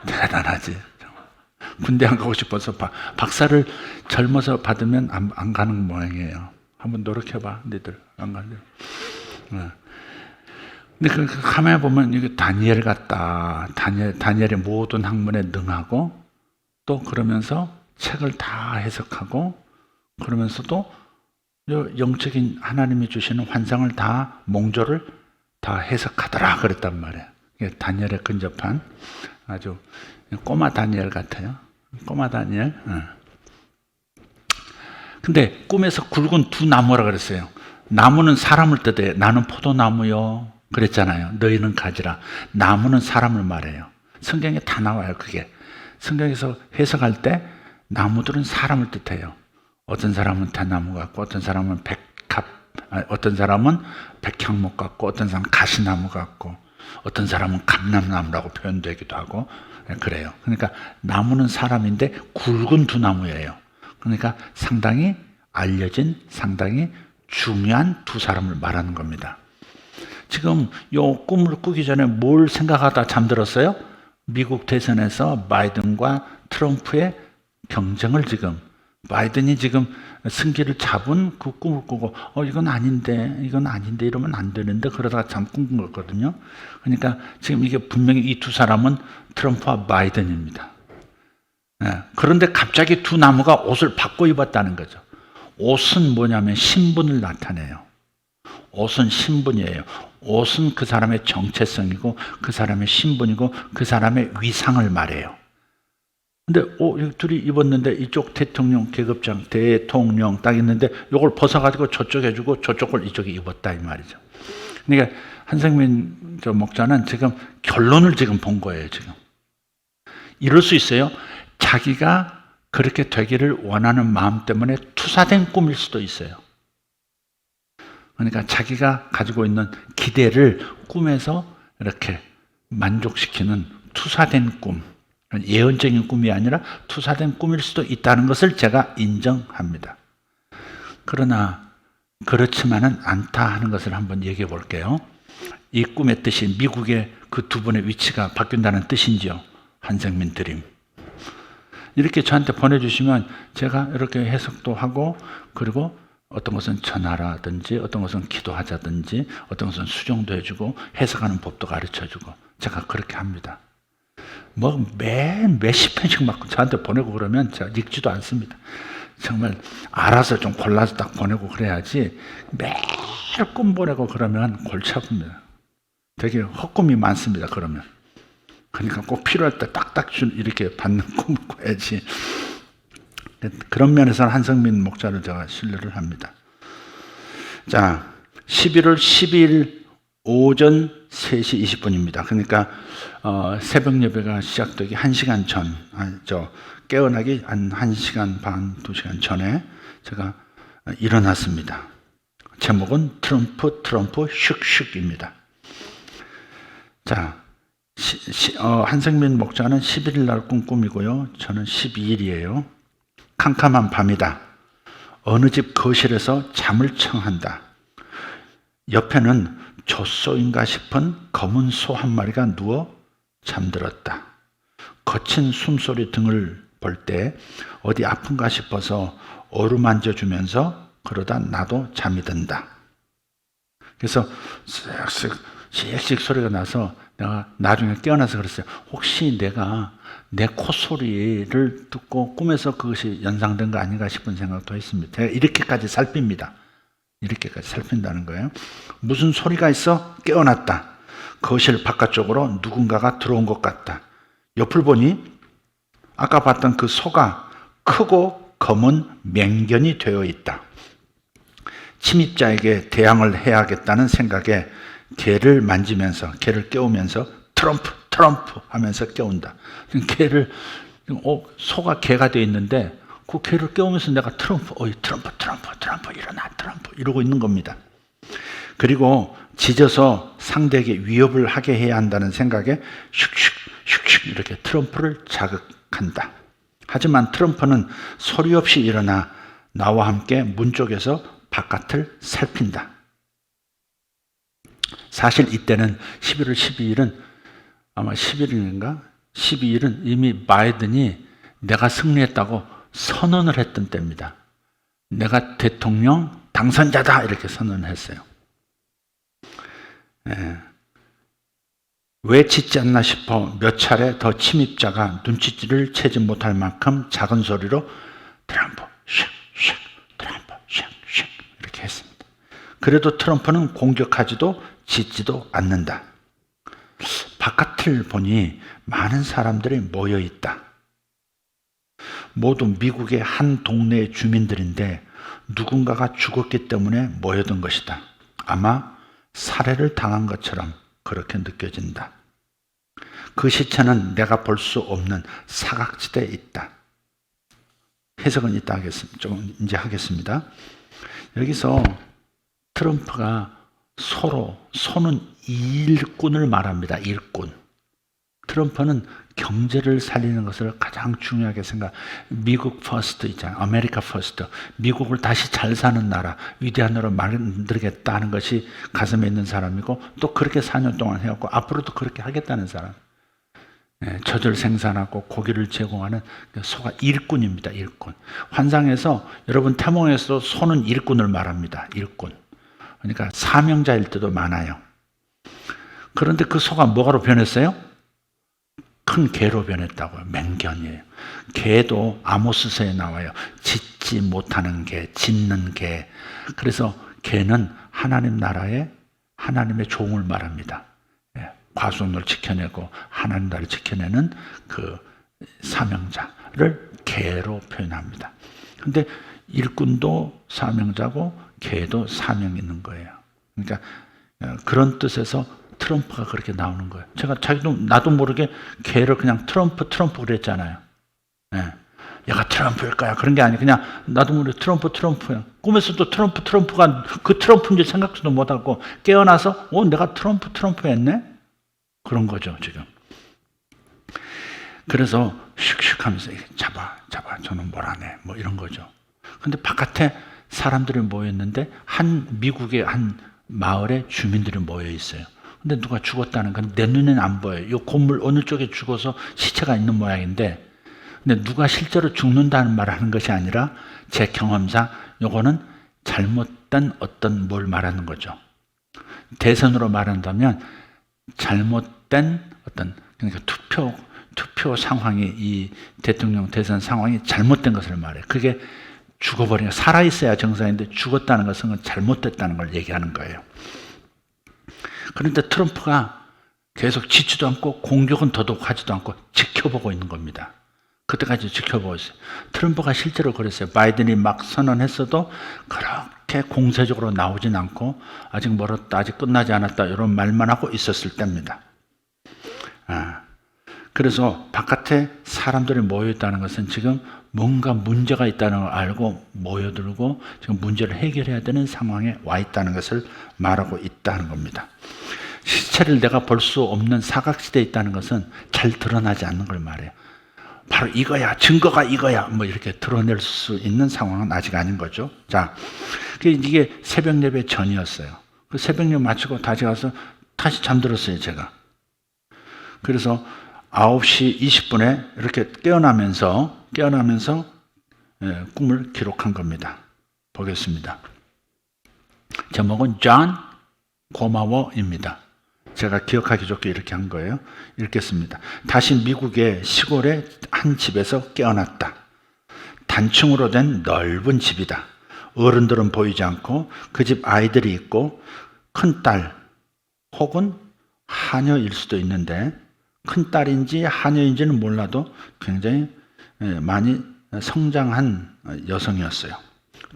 대단하지. 군대 안 가고 싶어서 박사를 젊어서 받으면 안 가는 모양이에요. 한번 노력해봐, 너희들. 안 갈래. 근데 그 가만히 보면 이게 다니엘 같다. 다니엘의 모든 학문에 능하고 또 그러면서 책을 다 해석하고 그러면서도 영적인 하나님이 주시는 환상을 다 몽조를 다 해석하더라 그랬단 말이에요. 이게 다니엘에 근접한 아주 꼬마 다니엘 같아요. 꼬마 다니엘. 근데 꿈에서 굵은 두 나무라 그랬어요. 나무는 사람을 뜻해요. 나는 포도나무요. 그랬잖아요. 너희는 가지라. 나무는 사람을 말해요. 성경에 다 나와요. 그게. 성경에서 해석할 때 나무들은 사람을 뜻해요. 어떤 사람은 대나무 같고 어떤 사람은 어떤 사람은 백향목 같고 어떤 사람은 가시나무 같고 어떤 사람은 감람나무라고 표현되기도 하고 그래요. 그러니까 나무는 사람인데 굵은 두 나무예요. 그러니까 상당히 알려진 상당히 중요한 두 사람을 말하는 겁니다. 지금 요 꿈을 꾸기 전에 뭘 생각하다 잠들었어요? 미국 대선에서 바이든과 트럼프의 경쟁을 지금 바이든이 지금 승기를 잡은 그 꿈을 꾸고 이건 아닌데 이러면 안 되는데 그러다가 잠 꾼 거거든요. 그러니까 지금 이게 분명히 이 두 사람은 트럼프와 바이든입니다. 그런데 갑자기 두 나무가 옷을 바꿔 입었다는 거죠. 옷은 뭐냐면 신분을 나타내요. 옷은 신분이에요. 옷은 그 사람의 정체성이고 그 사람의 신분이고 그 사람의 위상을 말해요. 근데 둘이 입었는데 이쪽 대통령 계급장 대통령 딱 있는데 이걸 벗어가지고 저쪽 해주고 저쪽을 이쪽에 입었다 이 말이죠. 그러니까 한성민 목자는 지금 결론을 지금 본 거예요. 지금 이럴 수 있어요. 자기가 그렇게 되기를 원하는 마음 때문에 투사된 꿈일 수도 있어요. 그러니까 자기가 가지고 있는 기대를 꿈에서 이렇게 만족시키는 투사된 꿈, 예언적인 꿈이 아니라 투사된 꿈일 수도 있다는 것을 제가 인정합니다. 그러나 그렇지만은 않다 하는 것을 한번 얘기해 볼게요. 이 꿈의 뜻이 미국의 그 두 분의 위치가 바뀐다는 뜻인지요. 한성민 드림. 이렇게 저한테 보내주시면 제가 이렇게 해석도 하고 그리고 어떤 것은 전하라든지 어떤 것은 기도하자든지 어떤 것은 수정도 해주고 해석하는 법도 가르쳐주고 제가 그렇게 합니다. 뭐 몇십 편씩 막 저한테 보내고 그러면 제가 읽지도 않습니다. 정말 알아서 좀 골라서 딱 보내고 그래야지 매일 꿈 보내고 그러면 골치 아픕니다. 되게 헛꿈이 많습니다. 그러면 그러니까 꼭 필요할 때 딱딱 이렇게 받는 꿈을 꿔야지. 그런 면에서는 한성민 목자를 제가 신뢰를 합니다. 자, 11월 12일 오전 3시 20분입니다. 그러니까 새벽 예배가 시작되기 1시간 전, 깨어나기 한 1시간 반, 2시간 전에 제가 일어났습니다. 제목은 트럼프 슉슉입니다. 자, 한승민 목자는 11일 날 꾼 꿈이고요. 저는 12일이에요. 캄캄한 밤이다. 어느 집 거실에서 잠을 청한다. 옆에는 젖소인가 싶은 검은 소 한 마리가 누워 잠들었다. 거친 숨소리 등을 볼 때 어디 아픈가 싶어서 어루만져 주면서 그러다 나도 잠이 든다. 그래서 씩 소리가 나서 내가 나중에 깨어나서 그랬어요. 혹시 내가 내 콧소리를 듣고 꿈에서 그것이 연상된 거 아닌가 싶은 생각도 했습니다. 제가 이렇게까지 살핍니다. 이렇게까지 살핀다는 거예요. 무슨 소리가 있어? 깨어났다. 거실 바깥쪽으로 누군가가 들어온 것 같다. 옆을 보니 아까 봤던 그 소가 크고 검은 맹견이 되어 있다. 침입자에게 대항을 해야겠다는 생각에 개를 만지면서, 개를 깨우면서 트럼프 하면서 깨운다. 소가 개가 되어 있는데 그 개를 깨우면서 내가 트럼프 일어나 트럼프 이러고 있는 겁니다. 그리고 짖어서 상대에게 위협을 하게 해야 한다는 생각에 슉슉 이렇게 트럼프를 자극한다. 하지만 트럼프는 소리 없이 일어나 나와 함께 문 쪽에서 바깥을 살핀다. 사실 이때는 11월 12일은 아마 11일인가? 12일은 이미 바이든이 내가 승리했다고 선언을 했던 때입니다. 내가 대통령 당선자다 이렇게 선언을 했어요. 왜 짖지 않나 싶어 몇 차례 더 침입자가 눈치를 채지 못할 만큼 작은 소리로 트럼프 슉슉 트럼프 슉슉 이렇게 했습니다. 그래도 트럼프는 공격하지도 짖지도 않는다. 바깥을 보니 많은 사람들이 모여 있다. 모두 미국의 한 동네의 주민들인데 누군가가 죽었기 때문에 모여든 것이다. 아마 살해를 당한 것처럼 그렇게 느껴진다. 그 시체는 내가 볼 수 없는 사각지대에 있다. 해석은 이따 하겠습니다. 좀 이제 하겠습니다. 여기서 트럼프가 소는 일꾼을 말합니다. 일꾼. 트럼프는 경제를 살리는 것을 가장 중요하게 미국 퍼스트 있잖아요. 아메리카 퍼스트. 미국을 다시 잘 사는 나라, 위대한 나라로 만들겠다 하는 것이 가슴에 있는 사람이고 또 그렇게 4년 동안 해왔고 앞으로도 그렇게 하겠다는 사람. 젖을 생산하고 고기를 제공하는 소가 일꾼입니다. 일꾼. 환상에서 여러분 태몽에서도 소는 일꾼을 말합니다. 일꾼. 그러니까 사명자일 때도 많아요. 그런데 그 소가 뭐가로 변했어요? 큰 개로 변했다고요. 맹견이에요. 개도 아모스서에 나와요. 짖지 못하는 개, 짖는 개. 그래서 개는 하나님 나라의 하나님의 종을 말합니다. 과수원을 지켜내고 하나님 나라를 지켜내는 그 사명자를 개로 표현합니다. 그런데 일꾼도 사명자고 개도 사명이 있는 거예요. 그러니까 그런 뜻에서 트럼프가 그렇게 나오는 거예요. 제가 나도 모르게 개를 그냥 트럼프 그랬잖아요. 얘가 트럼프일까요? 그런 게 아니고 그냥 나도 모르게 트럼프야. 꿈에서도 트럼프가 그 트럼프인지 생각도 못하고 깨어나서 내가 트럼프였네? 그런 거죠 지금. 그래서 슉슉 하면서 잡아 저는 뭘 안 해 뭐 이런 거죠. 근데 바깥에 사람들이 모였는데 미국의 한 마을에 주민들이 모여 있어요. 근데 누가 죽었다는 건 내 눈에는 안 보여요. 이 건물 어느 쪽에 죽어서 시체가 있는 모양인데 근데 누가 실제로 죽는다는 말을 하는 것이 아니라 제 경험상 요거는 잘못된 어떤 뭘 말하는 거죠. 대선으로 말한다면 잘못된 어떤 그러니까 투표 상황이 이 대통령 대선 상황이 잘못된 것을 말해요. 그게 죽어버리니까 살아있어야 정상인데 죽었다는 것은 잘못됐다는 걸 얘기하는 거예요. 그런데 트럼프가 계속 짖지도 않고 공격은 더더욱 하지도 않고 지켜보고 있는 겁니다. 그때까지 지켜보고 있어요. 트럼프가 실제로 그랬어요. 바이든이 막 선언했어도 그렇게 공세적으로 나오진 않고 아직 멀었다, 아직 끝나지 않았다 이런 말만 하고 있었을 때입니다. 그래서 바깥에 사람들이 모여있다는 것은 지금 뭔가 문제가 있다는 걸 알고 모여들고 지금 문제를 해결해야 되는 상황에 와 있다는 것을 말하고 있다는 겁니다. 시체를 내가 볼 수 없는 사각지대에 있다는 것은 잘 드러나지 않는 걸 말해요. 바로 이거야, 증거가 이거야, 뭐 이렇게 드러낼 수 있는 상황은 아직 아닌 거죠. 자, 이게 새벽 예배 전이었어요. 그 새벽 예배 마치고 다시 가서 다시 잠들었어요, 제가. 그래서 9시 20분에 이렇게 깨어나면서 꿈을 기록한 겁니다. 보겠습니다. 제목은 존 고마워입니다. 제가 기억하기 좋게 이렇게 한 거예요. 읽겠습니다. 다시 미국의 시골의 한 집에서 깨어났다. 단층으로 된 넓은 집이다. 어른들은 보이지 않고 그 집 아이들이 있고 큰딸 혹은 하녀일 수도 있는데 큰딸인지 하녀인지는 몰라도 굉장히 많이 성장한 여성이었어요.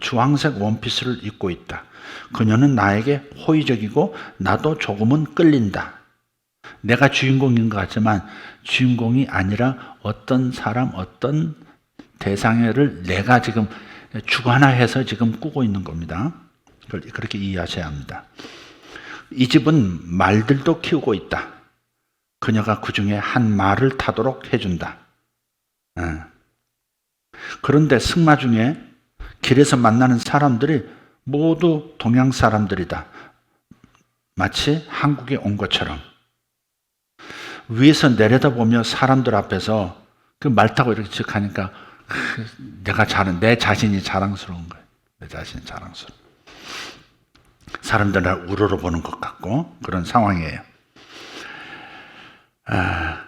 주황색 원피스를 입고 있다. 그녀는 나에게 호의적이고 나도 조금은 끌린다. 내가 주인공인 것 같지만 주인공이 아니라 어떤 사람, 어떤 대상을 내가 지금 주관화해서 지금 꾸고 있는 겁니다. 그렇게 이해하셔야 합니다. 이 집은 말들도 키우고 있다. 그녀가 그 중에 한 말을 타도록 해준다. 그런데 승마 중에 길에서 만나는 사람들이 모두 동양 사람들이다. 마치 한국에 온 것처럼. 위에서 내려다보며 사람들 앞에서 그 말 타고 이렇게 쭉 하니까 내 자신이 자랑스러운 거예요. 내 자신이 자랑스러워. 사람들 날 우러러보는 것 같고 그런 상황이에요.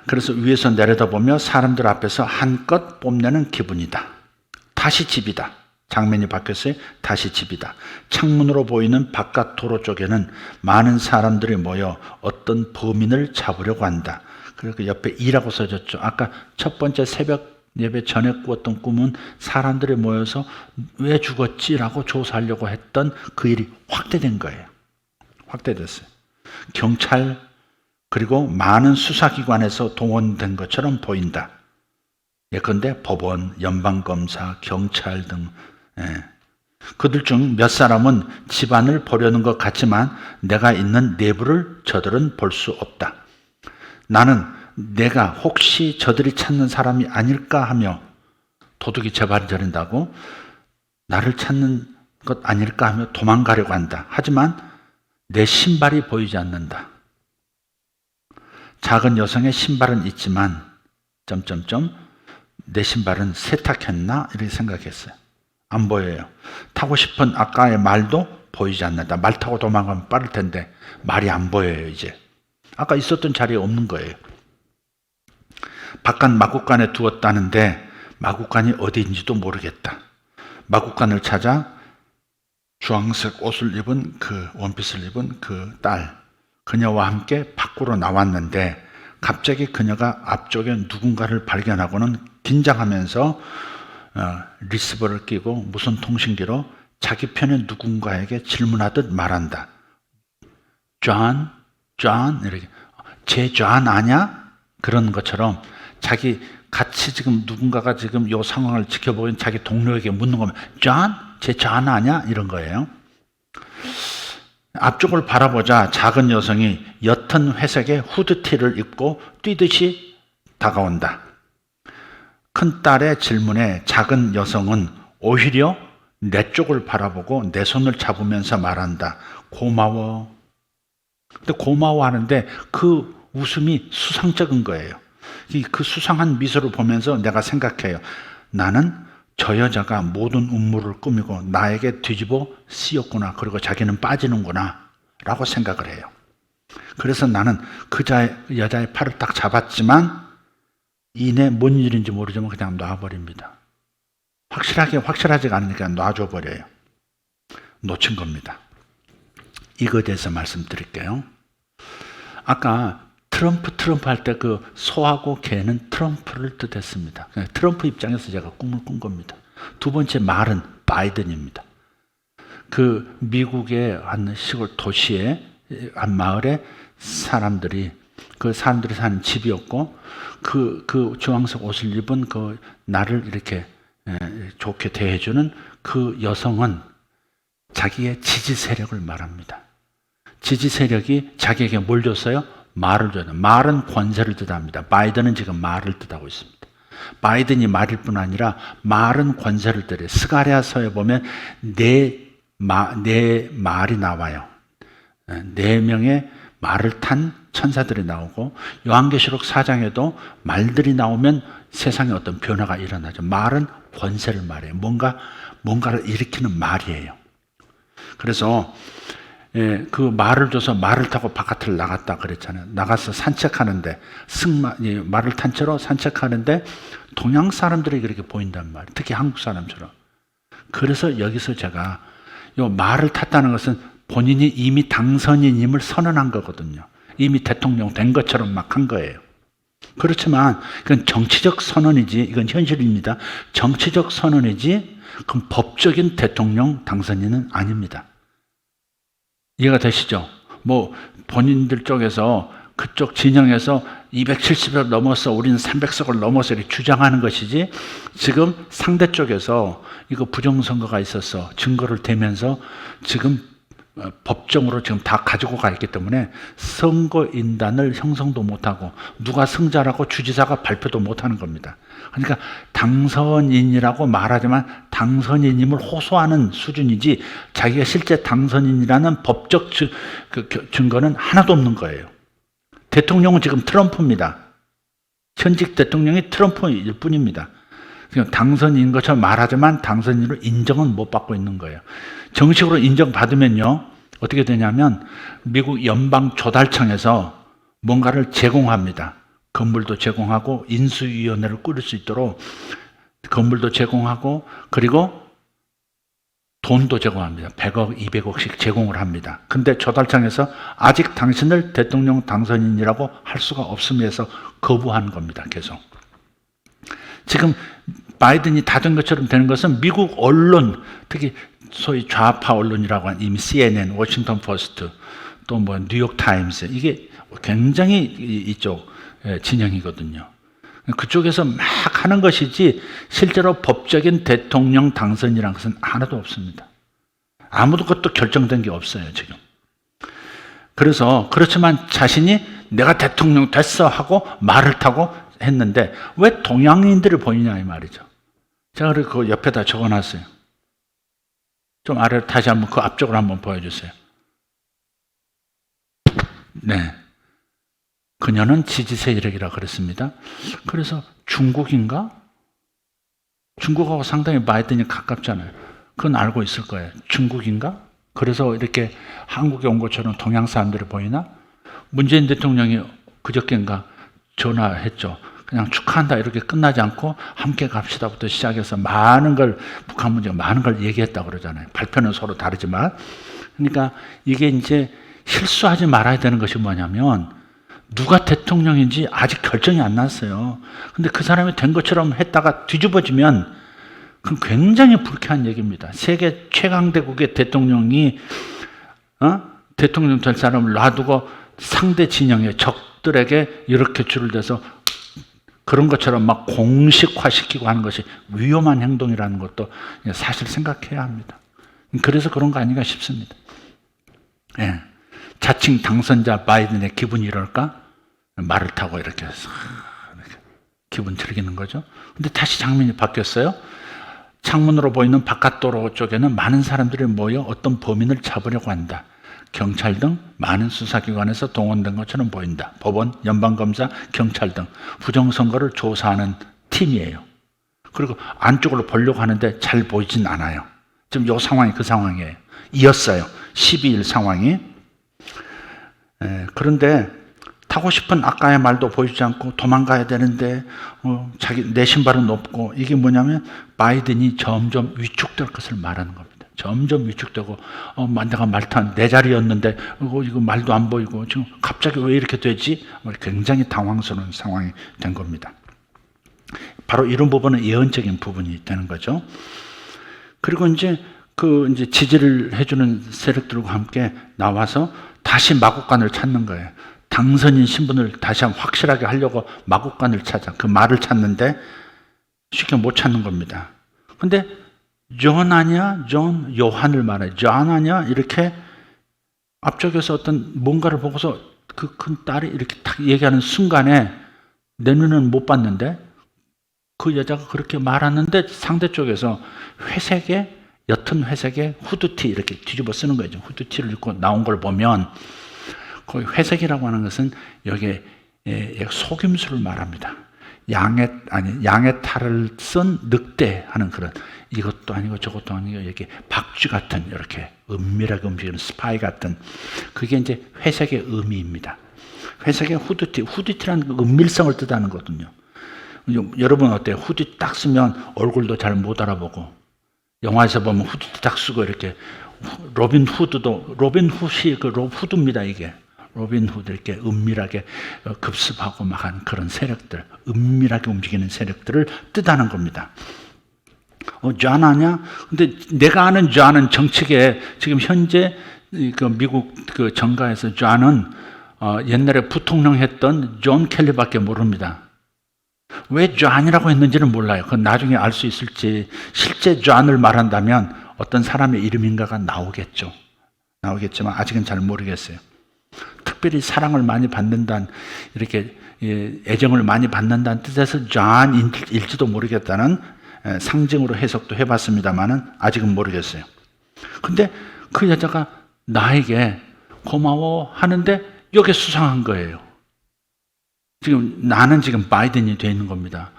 그래서 위에서 내려다보며 사람들 앞에서 한껏 뽐내는 기분이다. 다시 집이다. 장면이 바뀌었어요. 다시 집이다. 창문으로 보이는 바깥 도로 쪽에는 많은 사람들이 모여 어떤 범인을 잡으려고 한다. 그리고 옆에 이라고 써졌죠. 아까 첫 번째 새벽 예배 전에 꾸었던 꿈은 사람들이 모여서 왜 죽었지라고 조사하려고 했던 그 일이 확대된 거예요. 확대됐어요. 경찰 그리고 많은 수사기관에서 동원된 것처럼 보인다. 예컨대 법원, 연방검사, 경찰 등 그들 중 몇 사람은 집안을 보려는 것 같지만 내가 있는 내부를 저들은 볼 수 없다. 나는 내가 혹시 저들이 찾는 사람이 아닐까 하며 도둑이 제 발을 저린다고 나를 찾는 것 아닐까 하며 도망가려고 한다. 하지만 내 신발이 보이지 않는다. 작은 여성의 신발은 있지만 내 신발은 세탁했나? 이렇게 생각했어요. 안 보여요. 타고 싶은 아까의 말도 보이지 않는다. 말 타고 도망가면 빠를 텐데 말이 안 보여요. 이제 아까 있었던 자리에 없는 거예요. 바깥 마구간에 두었다는데 마구간이 어디인지도 모르겠다. 마구간을 찾아 주황색 옷을 입은 원피스를 입은 그 딸, 그녀와 함께 밖으로 나왔는데 갑자기 그녀가 앞쪽에 누군가를 발견하고는 긴장하면서 리시버를 끼고 무선 통신기로 자기 편의 누군가에게 질문하듯 말한다. 존 이렇게 제 존 아냐? 그런 것처럼 자기 같이 지금 누군가가 지금 이 상황을 지켜보고 있는 자기 동료에게 묻는 거면 존? 제 존 아냐? 이런 거예요. 앞쪽을 바라보자 작은 여성이 옅은 회색의 후드티를 입고 뛰듯이 다가온다. 큰딸의 질문에 작은 여성은 오히려 내 쪽을 바라보고 내 손을 잡으면서 말한다. 고마워. 근데 고마워하는데 그 웃음이 수상쩍은 거예요. 그 수상한 미소를 보면서 내가 생각해요. 나는 저 여자가 모든 음모를 꾸미고 나에게 뒤집어 씌웠구나. 그리고 자기는 빠지는구나 라고 생각을 해요. 그래서 나는 그 여자의 팔을 딱 잡았지만 이내 뭔 일인지 모르지만 그냥 놔버립니다. 확실하지가 않으니까 놔줘버려요. 놓친 겁니다. 이거에 대해서 말씀드릴게요. 아까 트럼프 할 때 그 소하고 개는 트럼프를 뜻했습니다. 트럼프 입장에서 제가 꿈을 꾼 겁니다. 두 번째 말은 바이든입니다. 그 미국의 한 시골 도시에 한 마을에 사람들이 사는 집이었고 그 주황색 옷을 입은 그 나를 이렇게 좋게 대해주는 그 여성은 자기의 지지 세력을 말합니다. 지지 세력이 자기에게 뭘 줬어요? 말을 줘요. 말은 권세를 뜻합니다. 바이든은 지금 말을 뜻하고 있습니다. 바이든이 말일 뿐 아니라 말은 권세를 뜻해요. 스가랴서에 보면 내 말이 나와요. 4명의 말을 탄 천사들이 나오고 요한계시록 4장에도 말들이 나오면 세상에 어떤 변화가 일어나죠. 말은 권세를 말해요. 뭔가를 일으키는 말이에요. 그래서 그 말을 줘서 말을 타고 바깥을 나갔다 그랬잖아요. 나가서 산책하는데 말을 탄 채로 산책하는데 동양 사람들이 그렇게 보인단 말이에요. 특히 한국 사람처럼. 그래서 여기서 제가 요 말을 탔다는 것은 본인이 이미 당선인임을 선언한 거거든요. 이미 대통령 된 것처럼 막 한 거예요. 그렇지만 그건 정치적 선언이지, 이건 현실입니다. 정치적 선언이지 그건 법적인 대통령 당선인은 아닙니다. 이해가 되시죠? 뭐 본인들 쪽에서 그쪽 진영에서 270을 넘어서 우리는 300석을 넘어서 이렇게 주장하는 것이지, 지금 상대 쪽에서 이거 부정선거가 있어서 증거를 대면서 지금 법정으로 지금 다 가지고 가 있기 때문에 선거인단을 형성도 못하고 누가 승자라고 주지사가 발표도 못하는 겁니다. 그러니까 당선인이라고 말하지만 당선인임을 호소하는 수준이지 자기가 실제 당선인이라는 법적 증거는 하나도 없는 거예요. 대통령은 지금 트럼프입니다. 현직 대통령이 트럼프일 뿐입니다. 당선인인 것처럼 말하지만 당선인으로 인정은 못 받고 있는 거예요. 정식으로 인정받으면요, 어떻게 되냐면 미국 연방조달청에서 뭔가를 제공합니다. 건물도 제공하고 인수위원회를 꾸릴 수 있도록 건물도 제공하고 그리고 돈도 제공합니다. 100억, 200억씩 제공을 합니다. 근데 조달청에서 아직 당신을 대통령 당선인이라고 할 수가 없음에서 거부하는 겁니다. 계속. 지금 바이든이 다 된 것처럼 되는 것은 미국 언론, 특히 소위 좌파 언론이라고 하는 이미 CNN, 워싱턴 포스트, 또 뭐 뉴욕 타임스, 이게 굉장히 이쪽 진영이거든요. 그쪽에서 막 하는 것이지 실제로 법적인 대통령 당선이라는 것은 하나도 없습니다. 아무도 것도 결정된 게 없어요, 지금. 그래서 그렇지만 자신이 내가 대통령 됐어 하고 말을 타고 했는데 왜 동양인들을 보이냐 이 말이죠. 제가 그 옆에다 적어놨어요. 좀 아래로 다시 한번 그 앞쪽으로 한번 보여주세요. 네. 그녀는 지지 세력이라 그랬습니다. 그래서 중국인가? 중국하고 상당히 바이든이 가깝잖아요. 그건 알고 있을 거예요. 중국인가? 그래서 이렇게 한국에 온 것처럼 동양 사람들이 보이나? 문재인 대통령이 그저께인가 전화했죠. 그냥 축하한다 이렇게 끝나지 않고 함께 갑시다부터 시작해서 많은 걸, 북한 문제 많은 걸 얘기했다고 그러잖아요. 발표는 서로 다르지만. 그러니까 이게 이제 실수하지 말아야 되는 것이 뭐냐면 누가 대통령인지 아직 결정이 안 났어요. 근데 그 사람이 된 것처럼 했다가 뒤집어지면 그건 굉장히 불쾌한 얘기입니다. 세계 최강대국의 대통령이 대통령 될 사람을 놔두고 상대 진영의 적들에게 이렇게 줄을 대서 그런 것처럼 막 공식화시키고 하는 것이 위험한 행동이라는 것도 사실 생각해야 합니다. 그래서 그런 거 아닌가 싶습니다. 예. 자칭 당선자 바이든의 기분이 이럴까? 말을 타고 이렇게 기분 즐기는 거죠. 근데 다시 장면이 바뀌었어요. 창문으로 보이는 바깥도로 쪽에는 많은 사람들이 모여 어떤 범인을 잡으려고 한다. 경찰 등 많은 수사기관에서 동원된 것처럼 보인다. 법원, 연방검사, 경찰 등 부정선거를 조사하는 팀이에요. 그리고 안쪽으로 보려고 하는데 잘 보이진 않아요. 지금 이 상황이 그 상황이에요. 이었어요. 12일 상황이. 그런데 타고 싶은 아까의 말도 보이지 않고 도망가야 되는데 내 신발은 높고, 이게 뭐냐면 바이든이 점점 위축될 것을 말하는 겁니다. 점점 위축되고 내가 말탄 내 자리였는데 이거 말도 안 보이고 지금 갑자기 왜 이렇게 되지? 굉장히 당황스러운 상황이 된 겁니다. 바로 이런 부분은 예언적인 부분이 되는 거죠. 그리고 이제 그 이제 지지를 해주는 세력들과 함께 나와서 다시 마국간을 찾는 거예요. 당선인 신분을 다시 한번 확실하게 하려고 마국간을 찾아 그 말을 찾는데 쉽게 못 찾는 겁니다. 근데 존 아니야? 존, 요한을 말해. 존 아니야? 이렇게 앞쪽에서 어떤 뭔가를 보고서 그 큰 딸이 이렇게 딱 얘기하는 순간에 내 눈은 못 봤는데 그 여자가 그렇게 말하는데 상대 쪽에서 회색의 옅은 회색의 후드티 이렇게 뒤집어 쓰는 거죠. 후드티를 입고 나온 걸 보면 그 회색이라고 하는 것은 여기에 속임수를 말합니다. 양의 탈을 쓴 늑대하는 그런 이것도 아니고 저것도 아니고 이렇게 박쥐 같은 이렇게 은밀하게 움직이는 스파이 같은 그게 이제 회색의 의미입니다. 회색의 후드티라는 그 은밀성을 뜻하는 거거든요. 여러분 어때요? 후드 딱 쓰면 얼굴도 잘 못 알아보고 영화에서 보면 후드 딱 쓰고 이렇게 로빈 후드이 그 후드입니다 이게. 로빈 후드 이렇게 은밀하게 급습하고 막한 그런 세력들, 은밀하게 움직이는 세력들을 뜻하는 겁니다. 존 아냐? 근데 내가 아는 존은 정치계 지금 현재 그 미국 그 정가에서 존은 옛날에 부통령 했던 존 켈리밖에 모릅니다. 왜 존이라고 했는지는 몰라요. 그건 나중에 알 수 있을지 실제 존을 말한다면 어떤 사람의 이름인가가 나오겠지만 아직은 잘 모르겠어요. 특별히 사랑을 많이 받는다는 이렇게 애정을 많이 받는다는 뜻에서 존일지도 모르겠다는 상징으로 해석도 해봤습니다만은 아직은 모르겠어요. 근데 그 여자가 나에게 고마워 하는데 이게 수상한 거예요. 나는 지금 바이든이 되어 있는 겁니다.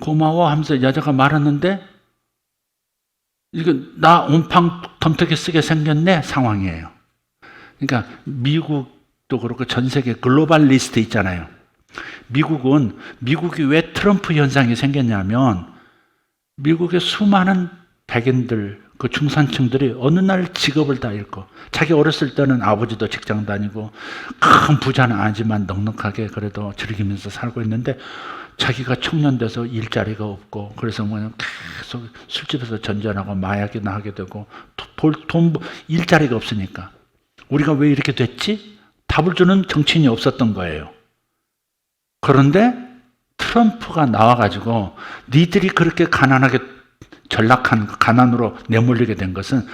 고마워 하면서 여자가 말하는데 이거 나 온팡 덤태기 쓰게 생겼네 상황이에요. 그러니까 미국도 그렇고 전 세계 글로벌리스트 있잖아요. 미국이 왜 트럼프 현상이 생겼냐면 미국의 수많은 백인들, 그 중산층들이 어느 날 직업을 다 잃고 자기 어렸을 때는 아버지도 직장 다니고 큰 부자는 아니지만 넉넉하게 그래도 즐기면서 살고 있는데 자기가 청년 돼서 일자리가 없고 그래서 뭐냐 계속 술집에서 전전하고 마약이나 하게 되고 일자리가 없으니까 우리가 왜 이렇게 됐지? 답을 주는 정치인이 없었던 거예요. 그런데 트럼프가 나와가지고 니들이 그렇게 가난하게 전락한 가난으로 내몰리게 된 것은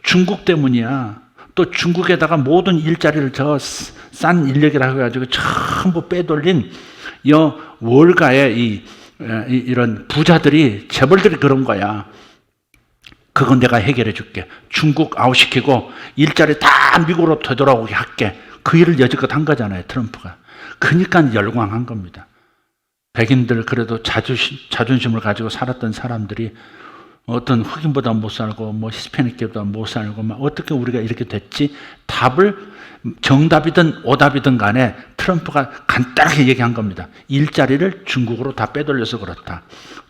중국 때문이야. 또 중국에다가 모든 일자리를 저 싼 인력이라고 해가지고 전부 빼돌린 월가의 이런 부자들이 재벌들이 그런 거야. 그건 내가 해결해 줄게. 중국 아웃시키고 일자리 다 미국으로 되돌아오게 할게. 그 일을 여지껏 한 거잖아요, 트럼프가. 그러니까 열광한 겁니다. 백인들 그래도 자존심을 가지고 살았던 사람들이 어떤 흑인보다 못 살고 뭐 히스패닉보다 못 살고 막 어떻게 우리가 이렇게 됐지? 답을 정답이든 오답이든 간에 트럼프가 간단하게 얘기한 겁니다. 일자리를 중국으로 다 빼돌려서 그렇다.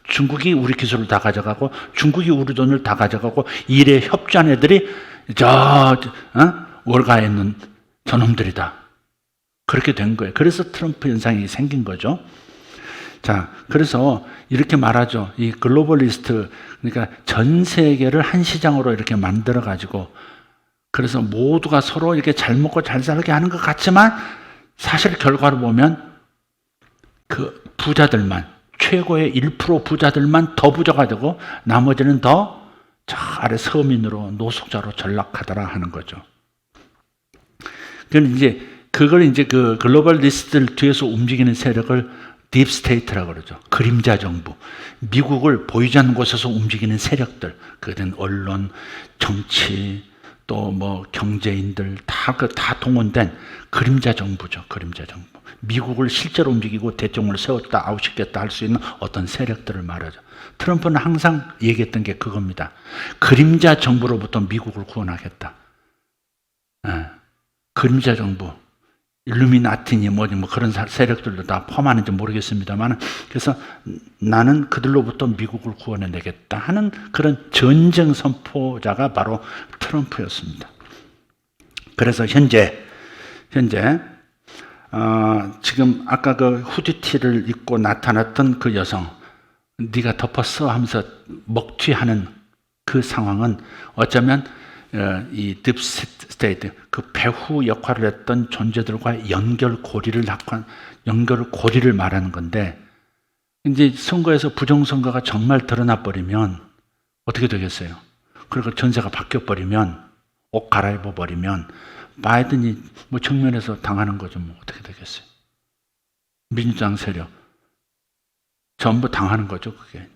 중국이 우리 기술을 다 가져가고 중국이 우리 돈을 다 가져가고 일에 협조한 애들이 월가에 있는 저놈들이다. 그렇게 된 거예요. 그래서 트럼프 현상이 생긴 거죠. 자, 그래서 이렇게 말하죠. 이 글로벌리스트, 그러니까 전 세계를 한 시장으로 이렇게 만들어 가지고 그래서 모두가 서로 이렇게 잘 먹고 잘 살게 하는 것 같지만 사실 결과를 보면 그 부자들만 최고의 1% 부자들만 더 부자가 되고 나머지는 더 저 아래 서민으로 노숙자로 전락하더라 하는 거죠. 그걸 이제 그 글로벌리스트들 뒤에서 움직이는 세력을 딥스테이트라고 그러죠. 그림자 정부. 미국을 보이지 않는 곳에서 움직이는 세력들. 그든 언론, 정치, 또 뭐 경제인들 다 동원된 그림자 정부죠. 그림자 정부. 미국을 실제로 움직이고 대통령을 세웠다, 아웃시켰다 할 수 있는 어떤 세력들을 말하죠. 트럼프는 항상 얘기했던 게 그겁니다. 그림자 정부로부터 미국을 구원하겠다. 그림자 정부. 일루미나티니 뭐 그런 세력들도 다 포함하는지 모르겠습니다만 그래서 나는 그들로부터 미국을 구원해내겠다 하는 그런 전쟁 선포자가 바로 트럼프였습니다. 그래서 현재 지금 아까 그 후드티를 입고 나타났던 그 여성 네가 덮었어 하면서 먹튀하는 그 상황은 어쩌면 이 딥스테이트, 그 배후 역할을 했던 존재들과 연결고리를 말하는 건데, 이제 선거에서 부정선거가 정말 드러나 버리면 어떻게 되겠어요? 그리고 전세가 바뀌어 버리면, 옷 갈아입어 버리면 바이든이 뭐 정면에서 당하는 거죠. 뭐 어떻게 되겠어요? 민주당 세력 전부 당하는 거죠. 그게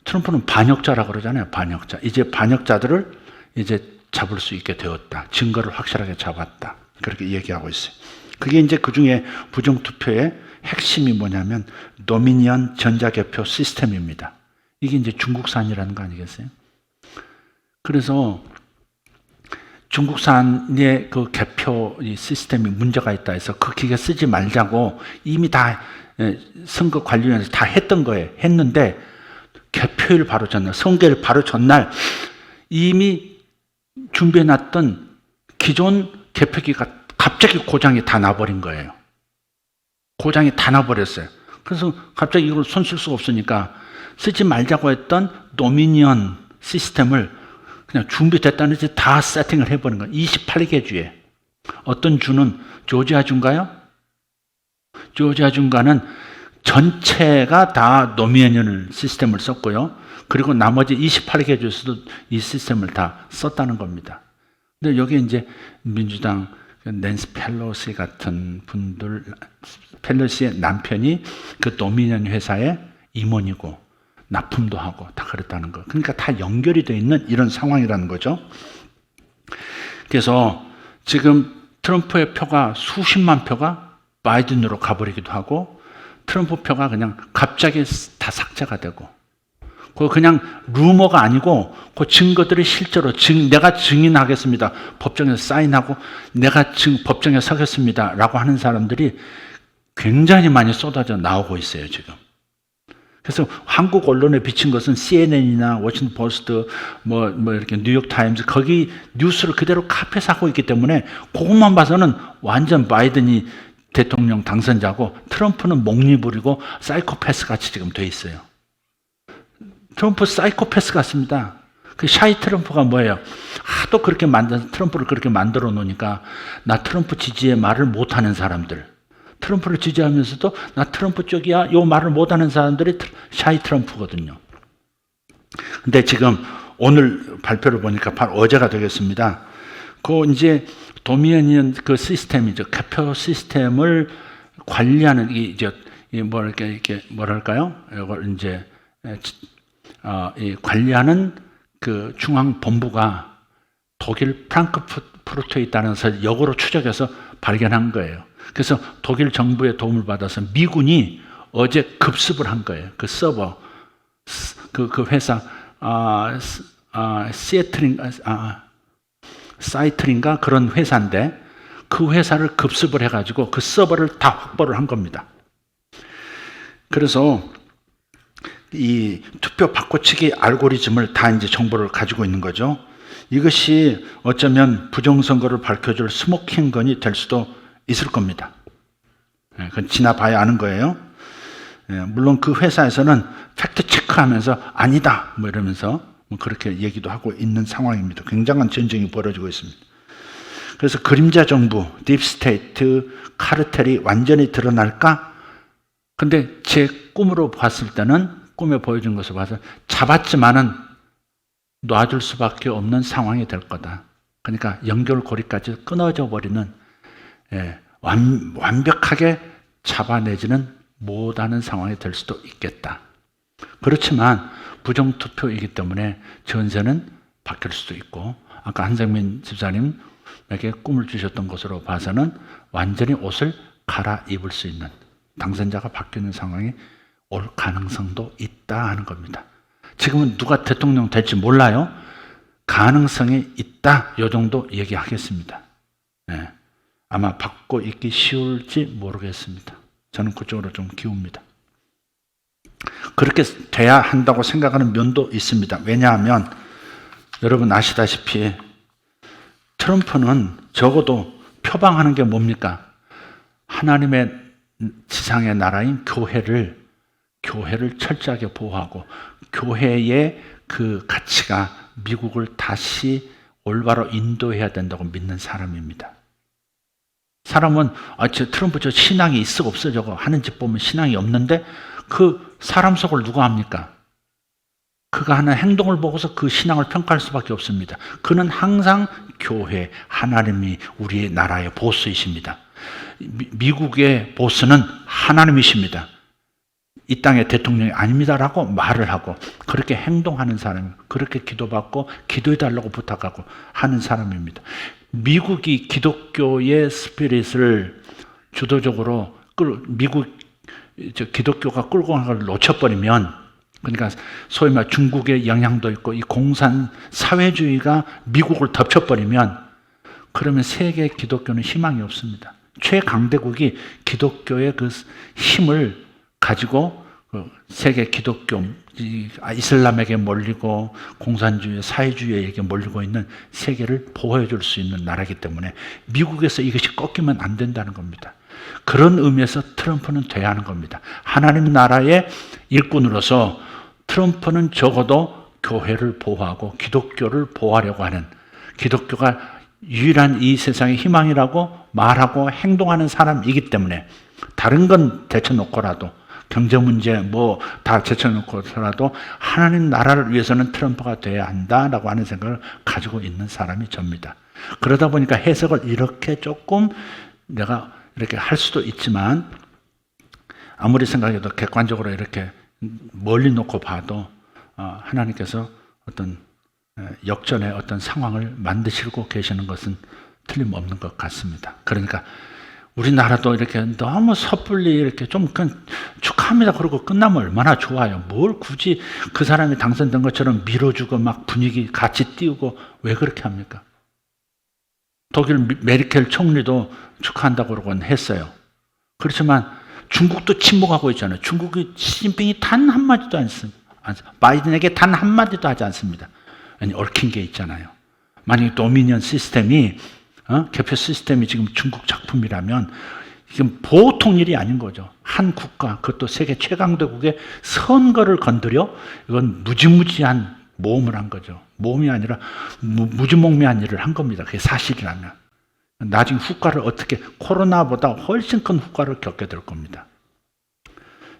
트럼프는 반역자라고 그러잖아요. 반역자. 이제 반역자들을 이제 잡을 수 있게 되었다. 증거를 확실하게 잡았다. 그렇게 얘기하고 있어요. 그게 이제 그 중에 부정투표의 핵심이 뭐냐면 도미니언 전자개표 시스템입니다. 이게 이제 중국산이라는 거 아니겠어요? 그래서 중국산의 그 개표 시스템이 문제가 있다 해서 그 기계 쓰지 말자고 이미 다 선거 관리위원회에서 다 했던 거예요. 했는데 개표일 바로 전날, 선거일 바로 전날 이미 준비해놨던 기존 개표기가 갑자기 고장이 다 나버린 거예요. 고장이 다 나버렸어요. 그래서 갑자기 이걸 손 쓸 수가 없으니까 쓰지 말자고 했던 도미니언 시스템을 그냥 준비됐다는 듯이 다 세팅을 해버린 거예요. 28개 주에. 어떤 주는 조지아 주인가요? 조지아 주가는 전체가 다 도미니언 시스템을 썼고요. 그리고 나머지 28개 주에서도 이 시스템을 다 썼다는 겁니다. 근데 여기 이제 민주당 낸시 펠로시 같은 분들, 펠로시의 남편이 그 도미니언 회사의 임원이고 납품도 하고 다 그랬다는 거. 그러니까 다 연결이 되어 있는 이런 상황이라는 거죠. 그래서 지금 트럼프의 표가 수십만 표가 바이든으로 가버리기도 하고 트럼프 표가 그냥 갑자기 다 삭제가 되고 그 그냥 루머가 아니고 그 증거들이 실제로 내가 증인하겠습니다. 법정에서 사인하고 내가 법정에 서겠습니다. 라고 하는 사람들이 굉장히 많이 쏟아져 나오고 있어요, 지금. 그래서 한국 언론에 비친 것은 CNN이나 워싱턴 포스트, 뭐 이렇게 뉴욕 타임즈, 거기 뉴스를 그대로 카피해서 있기 때문에 그것만 봐서는 완전 바이든이 대통령 당선자고 트럼프는 목리부리고 사이코패스 같이 지금 돼 있어요. 트럼프 사이코패스 같습니다. 그 샤이 트럼프가 뭐예요? 하도 그렇게 트럼프를 그렇게 만들어 놓으니까 나 트럼프 지지에 말을 못하는 사람들, 트럼프를 지지하면서도 나 트럼프 쪽이야 요 말을 못하는 사람들이 샤이 트럼프거든요. 근데 지금 오늘 발표를 보니까 바로 어제가 되겠습니다. 그 이제 도미니언 그 시스템이죠. 개표 시스템을 관리하는 이제 이렇게 뭐랄까요? 이걸 이제 이 관리하는 그 중앙 본부가 독일 프랑크푸르트에 있다는 것을 역으로 추적해서 발견한 거예요. 그래서 독일 정부의 도움을 받아서 미군이 어제 급습을 한 거예요. 그 서버, 그 회사, 사이틀인가 그런 회사인데 그 회사를 급습을 해가지고 그 서버를 다 확보를 한 겁니다. 그래서 이 투표 바꿔치기 알고리즘을 다 이제 정보를 가지고 있는 거죠. 이것이 어쩌면 부정선거를 밝혀줄 스모킹건이 될 수도 있을 겁니다. 그건 지나봐야 아는 거예요. 물론 그 회사에서는 팩트 체크하면서 아니다 뭐 이러면서 그렇게 얘기도 하고 있는 상황입니다. 굉장한 전쟁이 벌어지고 있습니다. 그래서 그림자 정부, 딥스테이트, 카르텔이 완전히 드러날까? 근데 제 꿈으로 봤을 때는 꿈에 보여준 것을 봐서 잡았지만은 놔줄 수밖에 없는 상황이 될 거다. 그러니까 연결고리까지 끊어져 버리는 완벽하게 잡아내지는 못하는 상황이 될 수도 있겠다. 그렇지만 부정투표이기 때문에 전세는 바뀔 수도 있고 아까 한정민 집사님에게 꿈을 주셨던 것으로 봐서는 완전히 옷을 갈아입을 수 있는 당선자가 바뀌는 상황이 올 가능성도 있다 하는 겁니다. 지금은 누가 대통령 될지 몰라요. 가능성이 있다 이 정도 얘기하겠습니다. 아마 받고 있기 쉬울지 모르겠습니다. 저는 그쪽으로 좀 기웁니다. 그렇게 돼야 한다고 생각하는 면도 있습니다. 왜냐하면 여러분 아시다시피 트럼프는 적어도 표방하는 게 뭡니까? 하나님의 지상의 나라인 교회를 철저하게 보호하고 교회의 그 가치가 미국을 다시 올바로 인도해야 된다고 믿는 사람입니다. 사람은 저 트럼프 저 신앙이 있어 없어 저거 하는 짓 보면 신앙이 없는데 그 사람 속을 누가 압니까? 그가 하는 행동을 보고서 그 신앙을 평가할 수밖에 없습니다. 그는 항상 교회, 하나님이 우리의 나라의 보스이십니다. 미국의 보스는 하나님이십니다. 이 땅의 대통령이 아닙니다라고 말을 하고 그렇게 행동하는 사람, 그렇게 기도받고 기도해달라고 부탁하고 하는 사람입니다. 미국이 기독교의 스피릿을 주도적으로 미국 기독교가 끌고 가는 걸 놓쳐버리면, 그러니까 소위 말 중국의 영향도 있고 이 공산 사회주의가 미국을 덮쳐버리면, 그러면 세계 기독교는 희망이 없습니다. 최강대국이 기독교의 그 힘을 가지고 세계 기독교, 이슬람에게 몰리고 공산주의, 사회주의에게 몰리고 있는 세계를 보호해 줄 수 있는 나라이기 때문에 미국에서 이것이 꺾이면 안 된다는 겁니다. 그런 의미에서 트럼프는 돼야 하는 겁니다. 하나님 나라의 일꾼으로서 트럼프는 적어도 교회를 보호하고 기독교를 보호하려고 하는, 기독교가 유일한 이 세상의 희망이라고 말하고 행동하는 사람이기 때문에, 다른 건 제쳐놓고라도 경제 문제 뭐 다 제쳐놓고서라도 하나님 나라를 위해서는 트럼프가 돼야 한다라고 하는 생각을 가지고 있는 사람이 접니다. 그러다 보니까 해석을 이렇게 조금 내가 이렇게 할 수도 있지만, 아무리 생각해도 객관적으로 이렇게 멀리 놓고 봐도 하나님께서 어떤 역전의 어떤 상황을 만드시고 계시는 것은 틀림없는 것 같습니다. 그러니까 우리나라도 이렇게 너무 섣불리 이렇게 좀 그냥 축하합니다 그러고 끝나면 얼마나 좋아요. 뭘 굳이 그 사람이 당선된 것처럼 밀어주고 막 분위기 같이 띄우고 왜 그렇게 합니까? 독일 메르켈 총리도 축하한다고 그러곤 했어요. 그렇지만 중국도 침묵하고 있잖아요. 중국이 시진핑이 단 한마디도 않습니다. 바이든에게 단 한마디도 하지 않습니다. 아니, 얽힌 게 있잖아요. 만약에 도미니언 시스템이 개표 시스템이 지금 중국 작품이라면 이건 보통 일이 아닌 거죠. 한 국가, 그것도 세계 최강대국의 선거를 건드려 이건 무지무지한 모험을 한 거죠. 모험이 아니라 무지몽매한 일을 한 겁니다. 그게 사실이라면. 나중에 후과를 어떻게, 코로나보다 훨씬 큰 후과를 겪게 될 겁니다.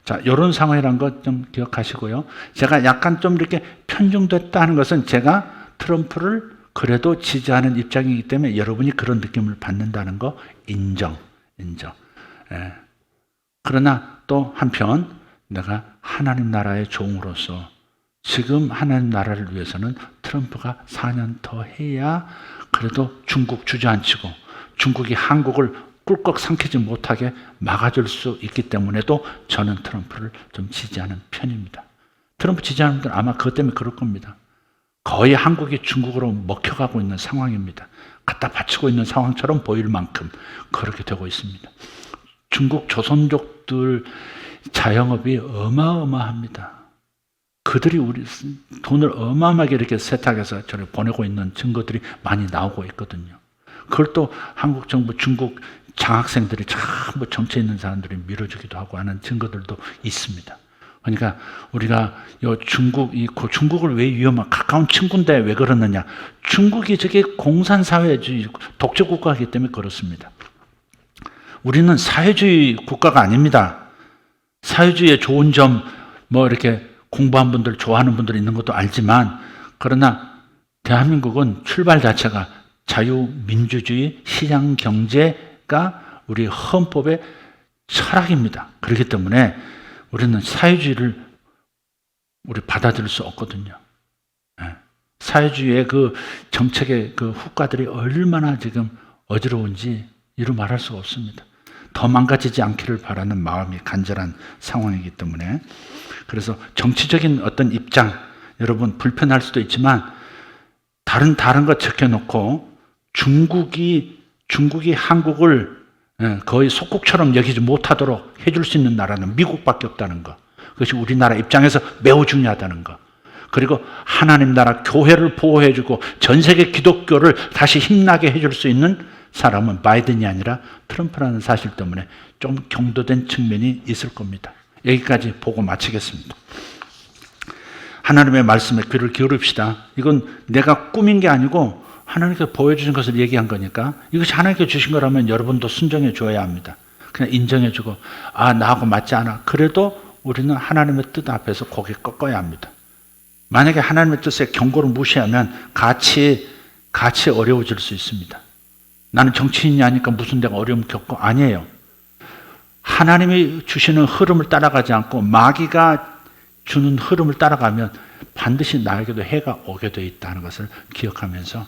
자, 이런 상황이라는 것 좀 기억하시고요. 제가 약간 좀 이렇게 편중됐다는 것은 제가 트럼프를 그래도 지지하는 입장이기 때문에 여러분이 그런 느낌을 받는다는 거 인정. 예. 그러나 또 한편 내가 하나님 나라의 종으로서 지금 하나님 나라를 위해서는 트럼프가 4년 더 해야 그래도 중국 주저앉히고 중국이 한국을 꿀꺽 삼키지 못하게 막아줄 수 있기 때문에도 저는 트럼프를 좀 지지하는 편입니다. 트럼프 지지하는 분들은 아마 그것 때문에 그럴 겁니다. 거의 한국이 중국으로 먹혀가고 있는 상황입니다. 갖다 바치고 있는 상황처럼 보일 만큼 그렇게 되고 있습니다. 중국 조선족들 자영업이 어마어마합니다. 그들이 우리 돈을 어마어마하게 이렇게 세탁해서 저를 보내고 있는 증거들이 많이 나오고 있거든요. 그걸 또 한국 정부, 중국 장학생들이 전부 정치에 있는 사람들이 밀어주기도 하고 하는 증거들도 있습니다. 그러니까 우리가 중국을 왜 가까운 친구인데 왜 그러느냐? 중국이 저게 공산사회주의 독재국가이기 때문에 그렇습니다. 우리는 사회주의 국가가 아닙니다. 사회주의의 좋은 점, 뭐 이렇게 공부한 분들, 좋아하는 분들 있는 것도 알지만, 그러나 대한민국은 출발 자체가 자유민주주의, 시장경제가 우리 헌법의 철학입니다. 그렇기 때문에 우리는 사회주의를 받아들일 수 없거든요. 사회주의의 그 정책의 그 후과들이 얼마나 지금 어지러운지 이루 말할 수가 없습니다. 더 망가지지 않기를 바라는 마음이 간절한 상황이기 때문에, 그래서 정치적인 어떤 입장, 여러분 불편할 수도 있지만 다른 거 적혀놓고 중국이 한국을 거의 속국처럼 여기지 못하도록 해줄 수 있는 나라는 미국밖에 없다는 것. 그것이 우리나라 입장에서 매우 중요하다는 것. 그리고 하나님 나라 교회를 보호해주고 전 세계 기독교를 다시 힘나게 해줄 수 있는 사람은 바이든이 아니라 트럼프라는 사실 때문에 좀 경도된 측면이 있을 겁니다. 여기까지 보고 마치겠습니다. 하나님의 말씀에 귀를 기울입시다. 이건 내가 꾸민 게 아니고 하나님께서 보여주신 것을 얘기한 거니까 이것이 하나님께 주신 거라면 여러분도 순종해 줘야 합니다. 그냥 인정해 주고 나하고 맞지 않아. 그래도 우리는 하나님의 뜻 앞에서 고개 꺾어야 합니다. 만약에 하나님의 뜻에 경고를 무시하면 같이 어려워질 수 있습니다. 나는 정치인이 아니까 무슨 내가 어려움 겪고 아니에요. 하나님이 주시는 흐름을 따라가지 않고 마귀가 주는 흐름을 따라가면 반드시 나에게도 해가 오게 되어 있다는 것을 기억하면서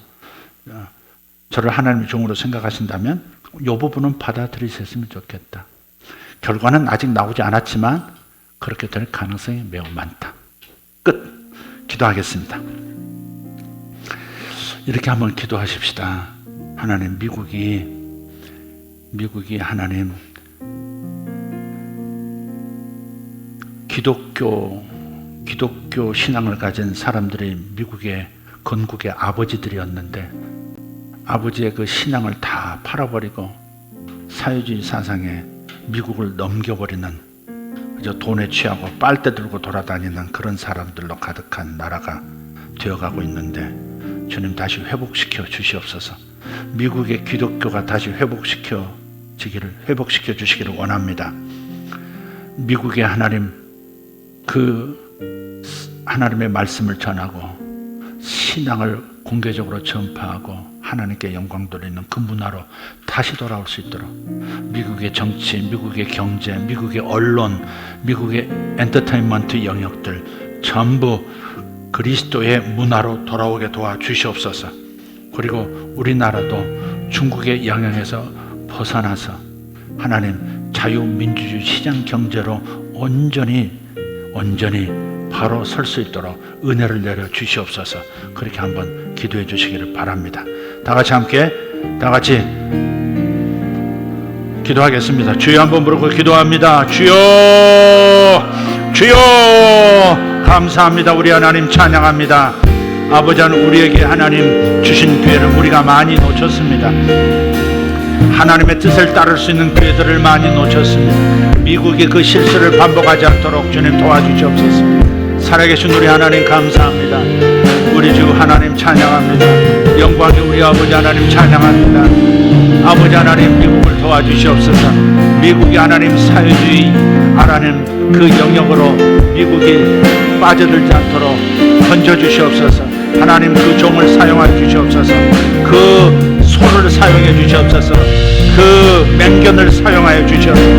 저를 하나님의 종으로 생각하신다면 이 부분은 받아들이셨으면 좋겠다. 결과는 아직 나오지 않았지만 그렇게 될 가능성이 매우 많다. 끝. 기도하겠습니다. 이렇게 한번 기도하십시다. 하나님, 미국이 하나님 기독교 신앙을 가진 사람들이 미국의 건국의 아버지들이었는데 아버지의 그 신앙을 다 팔아버리고 사회주의 사상에 미국을 넘겨버리는 그저 돈에 취하고 빨대 들고 돌아다니는 그런 사람들로 가득한 나라가 되어가고 있는데 주님 다시 회복시켜 주시옵소서. 미국의 기독교가 다시 회복시켜 주시기를 원합니다. 미국의 하나님, 그 하나님의 말씀을 전하고 신앙을 공개적으로 전파하고 하나님께 영광 돌리는 그 문화로 다시 돌아올 수 있도록 미국의 정치, 미국의 경제, 미국의 언론, 미국의 엔터테인먼트 영역들 전부 그리스도의 문화로 돌아오게 도와주시옵소서. 그리고 우리나라도 중국의 영향에서 벗어나서 하나님 자유민주주의 시장 경제로 온전히 바로 설 수 있도록 은혜를 내려 주시옵소서. 그렇게 한번 기도해 주시기를 바랍니다. 다 같이 기도하겠습니다. 주여 한번 부르고 기도합니다. 주여 감사합니다. 우리 하나님 찬양합니다. 아버지 하나님, 우리에게 하나님 주신 기회를 우리가 많이 놓쳤습니다. 하나님의 뜻을 따를 수 있는 기회들을 많이 놓쳤습니다. 미국이 그 실수를 반복하지 않도록 주님 도와주시옵소서. 살아계신 우리 하나님 감사합니다. 우리 주 하나님 찬양합니다. 영광이 우리 아버지 하나님 찬양합니다. 아버지 하나님, 미국을 도와주시옵소서. 미국이 하나님 사회주의 하나님 그 영역으로 미국이 빠져들지 않도록 건져주시옵소서. 하나님 그 종을 사용하여 주시옵소서. 그 소를 사용해 주시옵소서. 그 맹견을 사용하여 주시옵소서.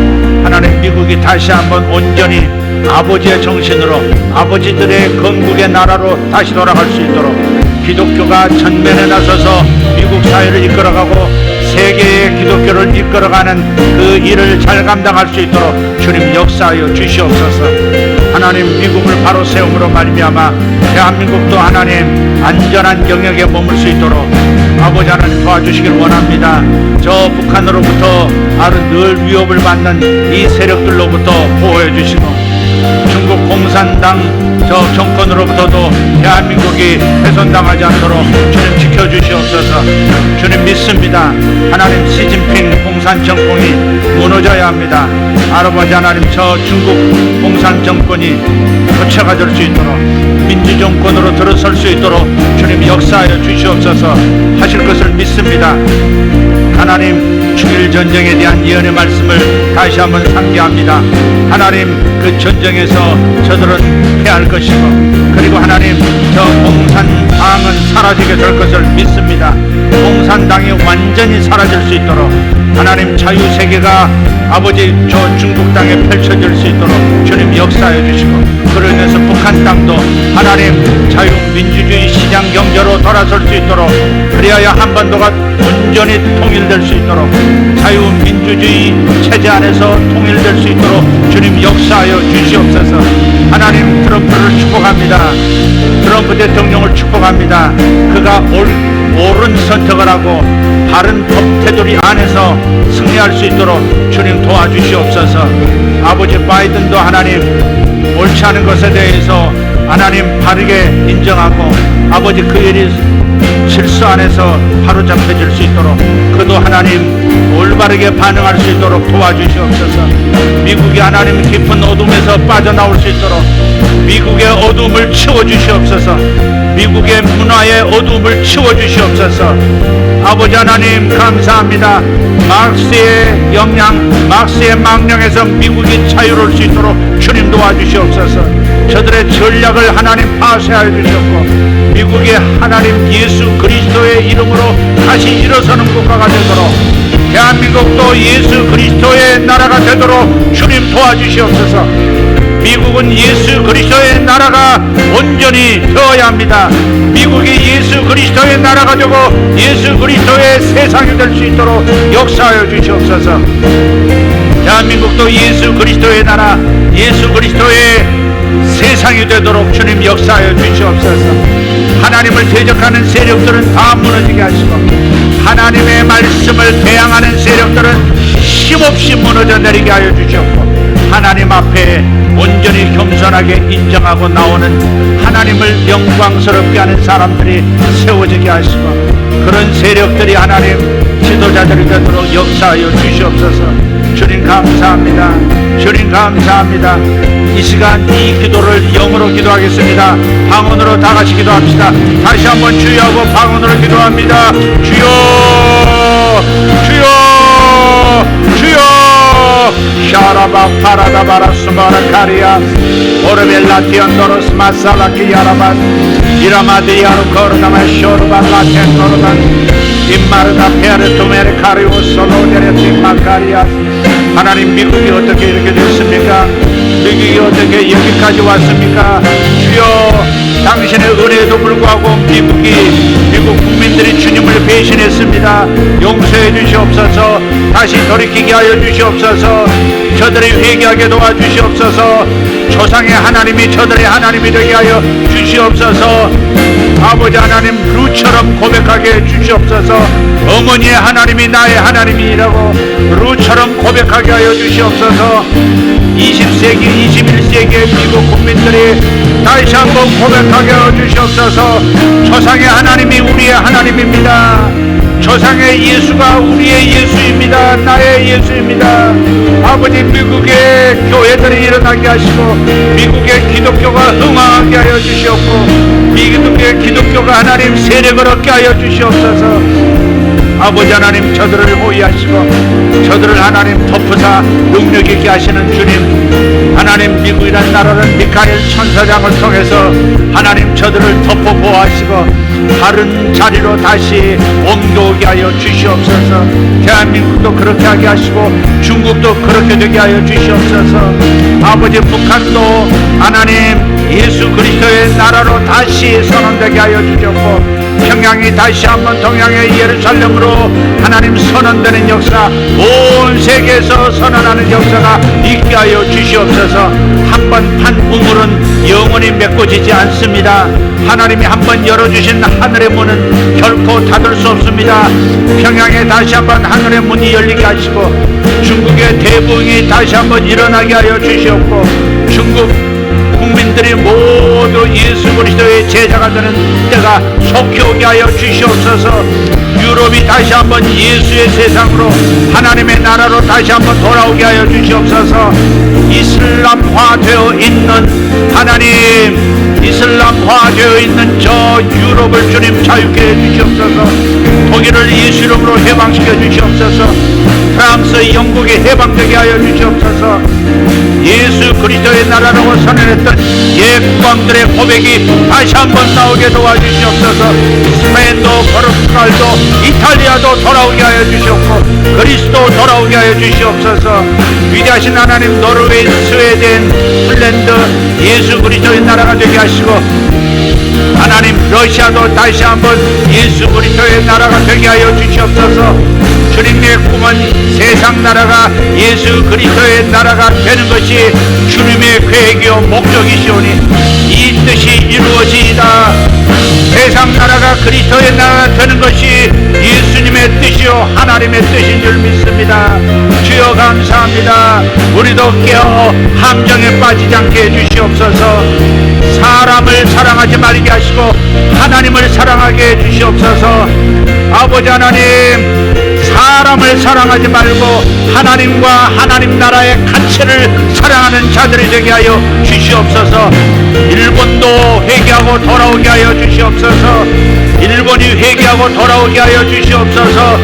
하나님, 미국이 다시 한번 온전히 아버지의 정신으로 아버지들의 건국의 나라로 다시 돌아갈 수 있도록 기독교가 전면에 나서서 미국 사회를 이끌어가고 세계의 기독교를 이끌어가는 그 일을 잘 감당할 수 있도록 주님 역사하여 주시옵소서. 하나님, 미국을 바로 세움으로 말미암아 대한민국도 하나님 안전한 영역에 머물 수 있도록 아버지 하나님 도와주시길 원합니다. 저 북한으로부터 늘 위협을 받는 이 세력들로부터 보호해 주시고 중국 공산당 저 정권으로부터도 대한민국이 훼손당하지 않도록 주님 지켜주시옵소서. 주님 믿습니다. 하나님, 시진핑 공산 정권이 무너져야 합니다. 아버지 하나님, 저 중국 공산 정권이 교체가 될 수 있도록 민주정권으로 들어설 수 있도록 주님 역사하여 주시옵소서. 하실 것을 믿습니다. 하나님, 중일 전쟁에 대한 예언의 말씀을 다시 한번 상기합니다. 하나님, 그 전쟁에서 저들은 패할 것이고 그리고 하나님, 저 공산당은 사라지게 될 것을 믿습니다. 공산당이 완전히 사라질 수 있도록 하나님, 자유세계가 아버지 저 중국 땅에 펼쳐질 수 있도록 주님 역사해 주시고 그로 인해서 북한 땅도 하나님 자유민주주의 시장 경제로 돌아설 수 있도록 그리하여 한반도가 온전히 통일될 수 있도록 자유민주주의 체제 안에서 통일될 수 있도록 주님 역사하여 주시옵소서. 하나님, 트럼프를 축복합니다. 트럼프 대통령을 축복합니다. 그가 옳은 선택을 하고 바른 법 테두리 안에서 승리할 수 있도록 주님 도와주시옵소서. 아버지 바이든도 하나님 옳지 않은 것에 대해서 하나님 바르게 인정하고 아버지 그 일이 실수 안에서 바로잡혀질 수 있도록 그도 하나님 올바르게 반응할 수 있도록 도와주시옵소서. 미국이 하나님 깊은 어둠에서 빠져나올 수 있도록 미국의 어둠을 치워주시옵소서. 미국의 문화의 어둠을 치워주시옵소서. 아버지 하나님 감사합니다. 막스의 영향, 막스의 망령에서 미국이 자유로울 수 있도록 주님 도와주시옵소서. 저들의 전략을 하나님 파쇄하여 주셨고 미국의 하나님 예수 그리스도의 이름으로 다시 일어서는 국가가 되도록, 대한민국도 예수 그리스도의 나라가 되도록 주님 도와주시옵소서. 미국은 예수 그리스도의 나라가 온전히 되어야 합니다. 미국이 예수 그리스도의 나라가 되고 예수 그리스도의 세상이 될 수 있도록 역사하여 주시옵소서. 대한민국도 예수 그리스도의 나라, 예수 그리스도의 세상이 되도록 주님 역사하여 주시옵소서. 하나님을 대적하는 세력들은 다 무너지게 하시고 하나님의 말씀을 대항하는 세력들은 힘없이 무너져 내리게 하여 주셨고, 하나님 앞에 온전히 겸손하게 인정하고 나오는 하나님을 영광스럽게 하는 사람들이 세워지게 하시고, 그런 세력들이 하나님 지도자들이 되도록 역사하여 주시옵소서. 주님 감사합니다. 주님 감사합니다. 이 시간 이 기도를 영으로 기도하겠습니다. 방언으로 다 같이 기도합시다. 다시 한번 주여하고 방언으로 기도합니다. 주여, 주여, 주여. 샤라바 파라다바라 수바라 카리아 오르벨라 티언도로스 마살라키 야라바 이라마디아로 코르나마 쇼르바 라텐노르바 임마르다 페르토메르 카리오 솔로데레티 마카리아. 하나님, 미국이 어떻게 이렇게 됐습니까? 미국이 어떻게 여기까지 왔습니까? 주여, 당신의 은혜에도 불구하고 미국 국민들이 주님을 배신했습니다. 용서해 주시옵소서. 다시 돌이키게 하여 주시옵소서. 저들이 회개하게 도와주시옵소서. 조상의 하나님이 저들의 하나님이 되게 하여 주시옵소서. 아버지 하나님, 루처럼 고백하게 해 주시옵소서. 어머니의 하나님이 나의 하나님이라고 루처럼 고백하게 하여 주시옵소서. 20세기, 21세기의 미국 국민들이 다시 한번 고백하게 하여 주시옵소서. 조상의 하나님이 우리의 하나님입니다. 조상의 예수가 우리의 예수입니다. 나의 예수입니다. 아버지, 미국의 교회들이 일어나게 하시고 미국의 기독교가 흥황하게 하여 주시옵고 미국의 기독교가 하나님 세력을 얻게 하여 주시옵소서. 아버지 하나님, 저들을 호위하시고 저들을 하나님 덮으사 능력 있게 하시는 주님, 하나님, 미국이라는 나라는 미카엘 천사장을 통해서 하나님 저들을 덮어 보호하시고 다른 자리로 다시 옮겨오게 하여 주시옵소서. 대한민국도 그렇게 하게 하시고 중국도 그렇게 되게 하여 주시옵소서. 아버지, 북한도 하나님 예수 그리스도의 나라로 다시 선언되게 하여 주셨고 평양이 다시 한번 동양의 예루살렘으로 하나님 선언되는 역사, 온 세계에서 선언하는 역사가 있게 하여 주시옵소서. 한번 판 우물은 영원히 메꿔지지 않습니다. 하나님이 한번 열어주신 하늘의 문은 결코 닫을 수 없습니다. 평양에 다시 한번 하늘의 문이 열리게 하시고 중국의 대붕이 다시 한번 일어나게 하여 주시옵고 중국 국민들이 모두 예수 그리스도의 제자가 되는 때가 속히 오게 하여 주시옵소서. 유럽이 다시 한번 예수의 세상으로 하나님의 나라로 다시 한번 돌아오게 하여 주시옵소서. 이슬람화되어 있는 하나님, 이슬람화되어 있는 저 유럽을 주님 자유케 해 주시옵소서. 독일을 예수 이름으로 해방시켜 주시옵소서. 프랑스, 영국이 해방되게 하여 주시옵소서. 예수 그리스도의 나라라고 선언했던 옛 국왕들의 고백이 다시 한번 나오게 도와주시옵소서. 스페인도 포르투갈도 이탈리아도 돌아오게 하여 주시옵고 그리스도 돌아오게 하여 주시옵소서. 위대하신 하나님, 노르웨이, 스웨덴, 핀란드 예수 그리스도의 나라가 되게 하시고 하나님, 러시아도 다시 한번 예수 그리스도의 나라가 되게 하여 주시옵소서. 주님의 꿈은 세상 나라가 예수 그리스도의 나라가 되는 것이 주님의 계획이요 목적이시오니 이 뜻이 이루어지이다. 세상 나라가 그리스도의 나라가 되는 것이 예수님의 뜻이요 하나님의 뜻인 줄 믿습니다. 주여 감사합니다. 우리도 깨어 함정에 빠지지 않게 해주시옵소서. 사람을 사랑하지 말게 하시고 하나님을 사랑하게 해주시옵소서. 아버지 하나님, 사람을 사랑하지 말고 하나님과 하나님 나라의 가치를 사랑하는 자들이 되게 하여 주시옵소서. 일본도 회개하고 돌아오게 하여 주시옵소서. 일본이 회개하고 돌아오게 하여 주시옵소서.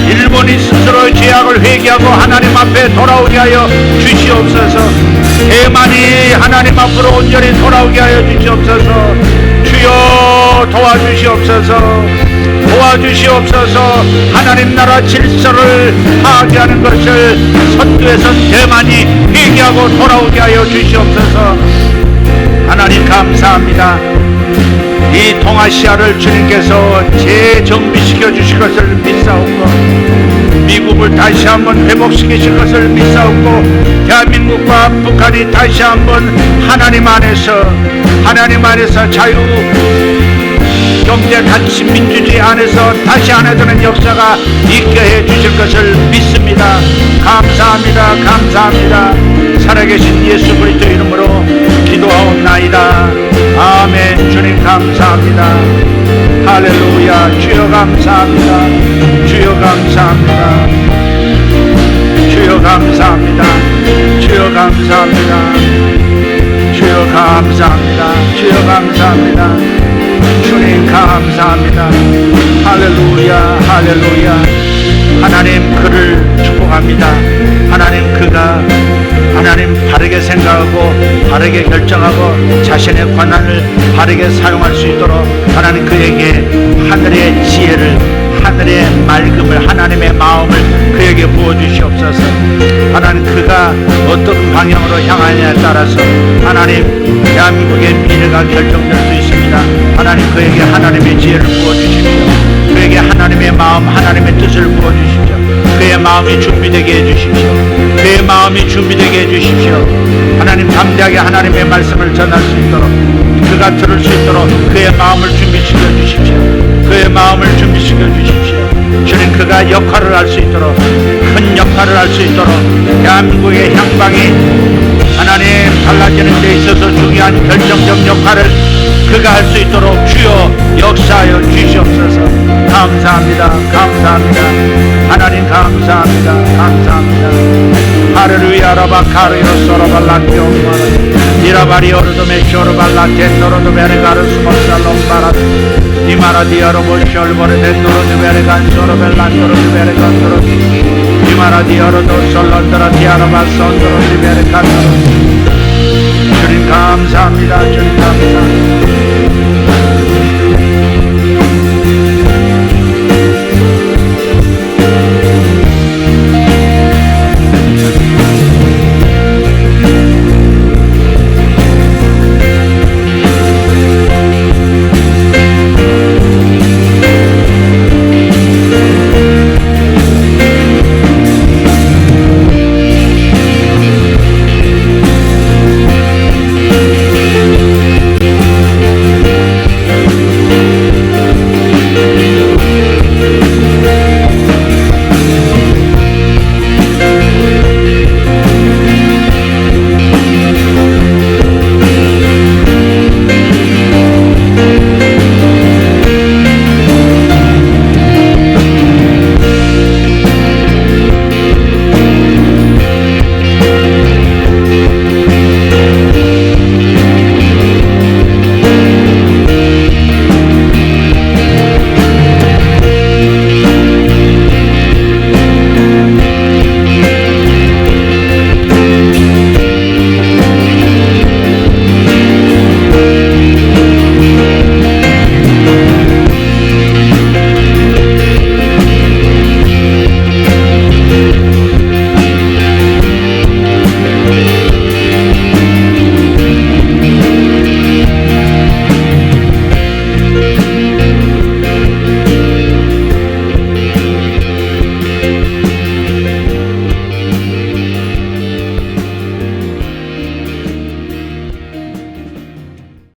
일본이 스스로 죄악을 회개하고 하나님 앞에 돌아오게 하여 주시옵소서. 대만이 하나님 앞으로 온전히 돌아오게 하여 주시옵소서. 주여 도와주시옵소서. 도와주시옵소서. 하나님 나라 질서를 파괴하는 것을 선두에선 대만이 회개하고 돌아오게 하여 주시옵소서. 하나님 감사합니다. 이 동아시아를 주님께서 재정비시켜 주실 것을 믿사옵고, 미국을 다시 한번 회복시키실 것을 믿사옵고, 대한민국과 북한이 다시 한번 하나님 안에서 자유 경제 가치 민주주의 안에서 다시 하나되는 역사가 있게 해 주실 것을 믿습니다. 감사합니다. 감사합니다. 살아계신 예수 그리스도 이름으로 기도하옵나이다. 아멘. 주님 감사합니다. 할렐루야. 주여 감사합니다. 주여 감사합니다. 주여 감사합니다. 주여 감사합니다. 주여 감사합니다. 주여 감사합니다. 주님 감사합니다. 할렐루야. 할렐루야. 하나님 그를 축복합니다. 하나님 바르게 생각하고 바르게 결정하고 자신의 권한을 바르게 사용할 수 있도록 하나님 그에게 하늘의 지혜를, 하늘의 맑음을, 하나님의 마음을 그에게 부어주시옵소서. 하나님 그가 어떤 방향으로 향하느냐에 따라서 하나님 대한민국의 미래가 결정될 수 있습니다. 하나님 그에게 하나님의 지혜를 부어주십시오. 그에게 하나님의 마음, 하나님의 뜻을 부어주십시오. 그의 마음이 준비되게 해주십시오. 그의 마음이 준비되게 해주십시오. 하나님 담대하게 하나님의 말씀을 전할 수 있도록, 그가 들을 수 있도록 그의 마음을 준비시켜 주십시오. 그의 마음을 준비시켜 주십시오. 주님 그가 역할을 할 수 있도록, 큰 역할을 할 수 있도록, 대한민국의 향방이 하나님 달라지는 데 있어서 중요한 결정적 역할을 그가 할 수 있도록 주여 역사하여 주시옵소서. 감사합니다. 감사합니다. 하나님 감사합니다. 감사합니다. 하르루야 라바카르요 소로발라티오마 이라바리 오르도메 쇼르발라 텐노로도베레가르 스모살롬바라 이마라디아로보쇼르보레 텐노로도베레간 소로벨란도로도베레간도로 이마라디아로도 솔론도라티아로바 손도로디베레간도로 주님 감사합니다. 주님 감사합니다.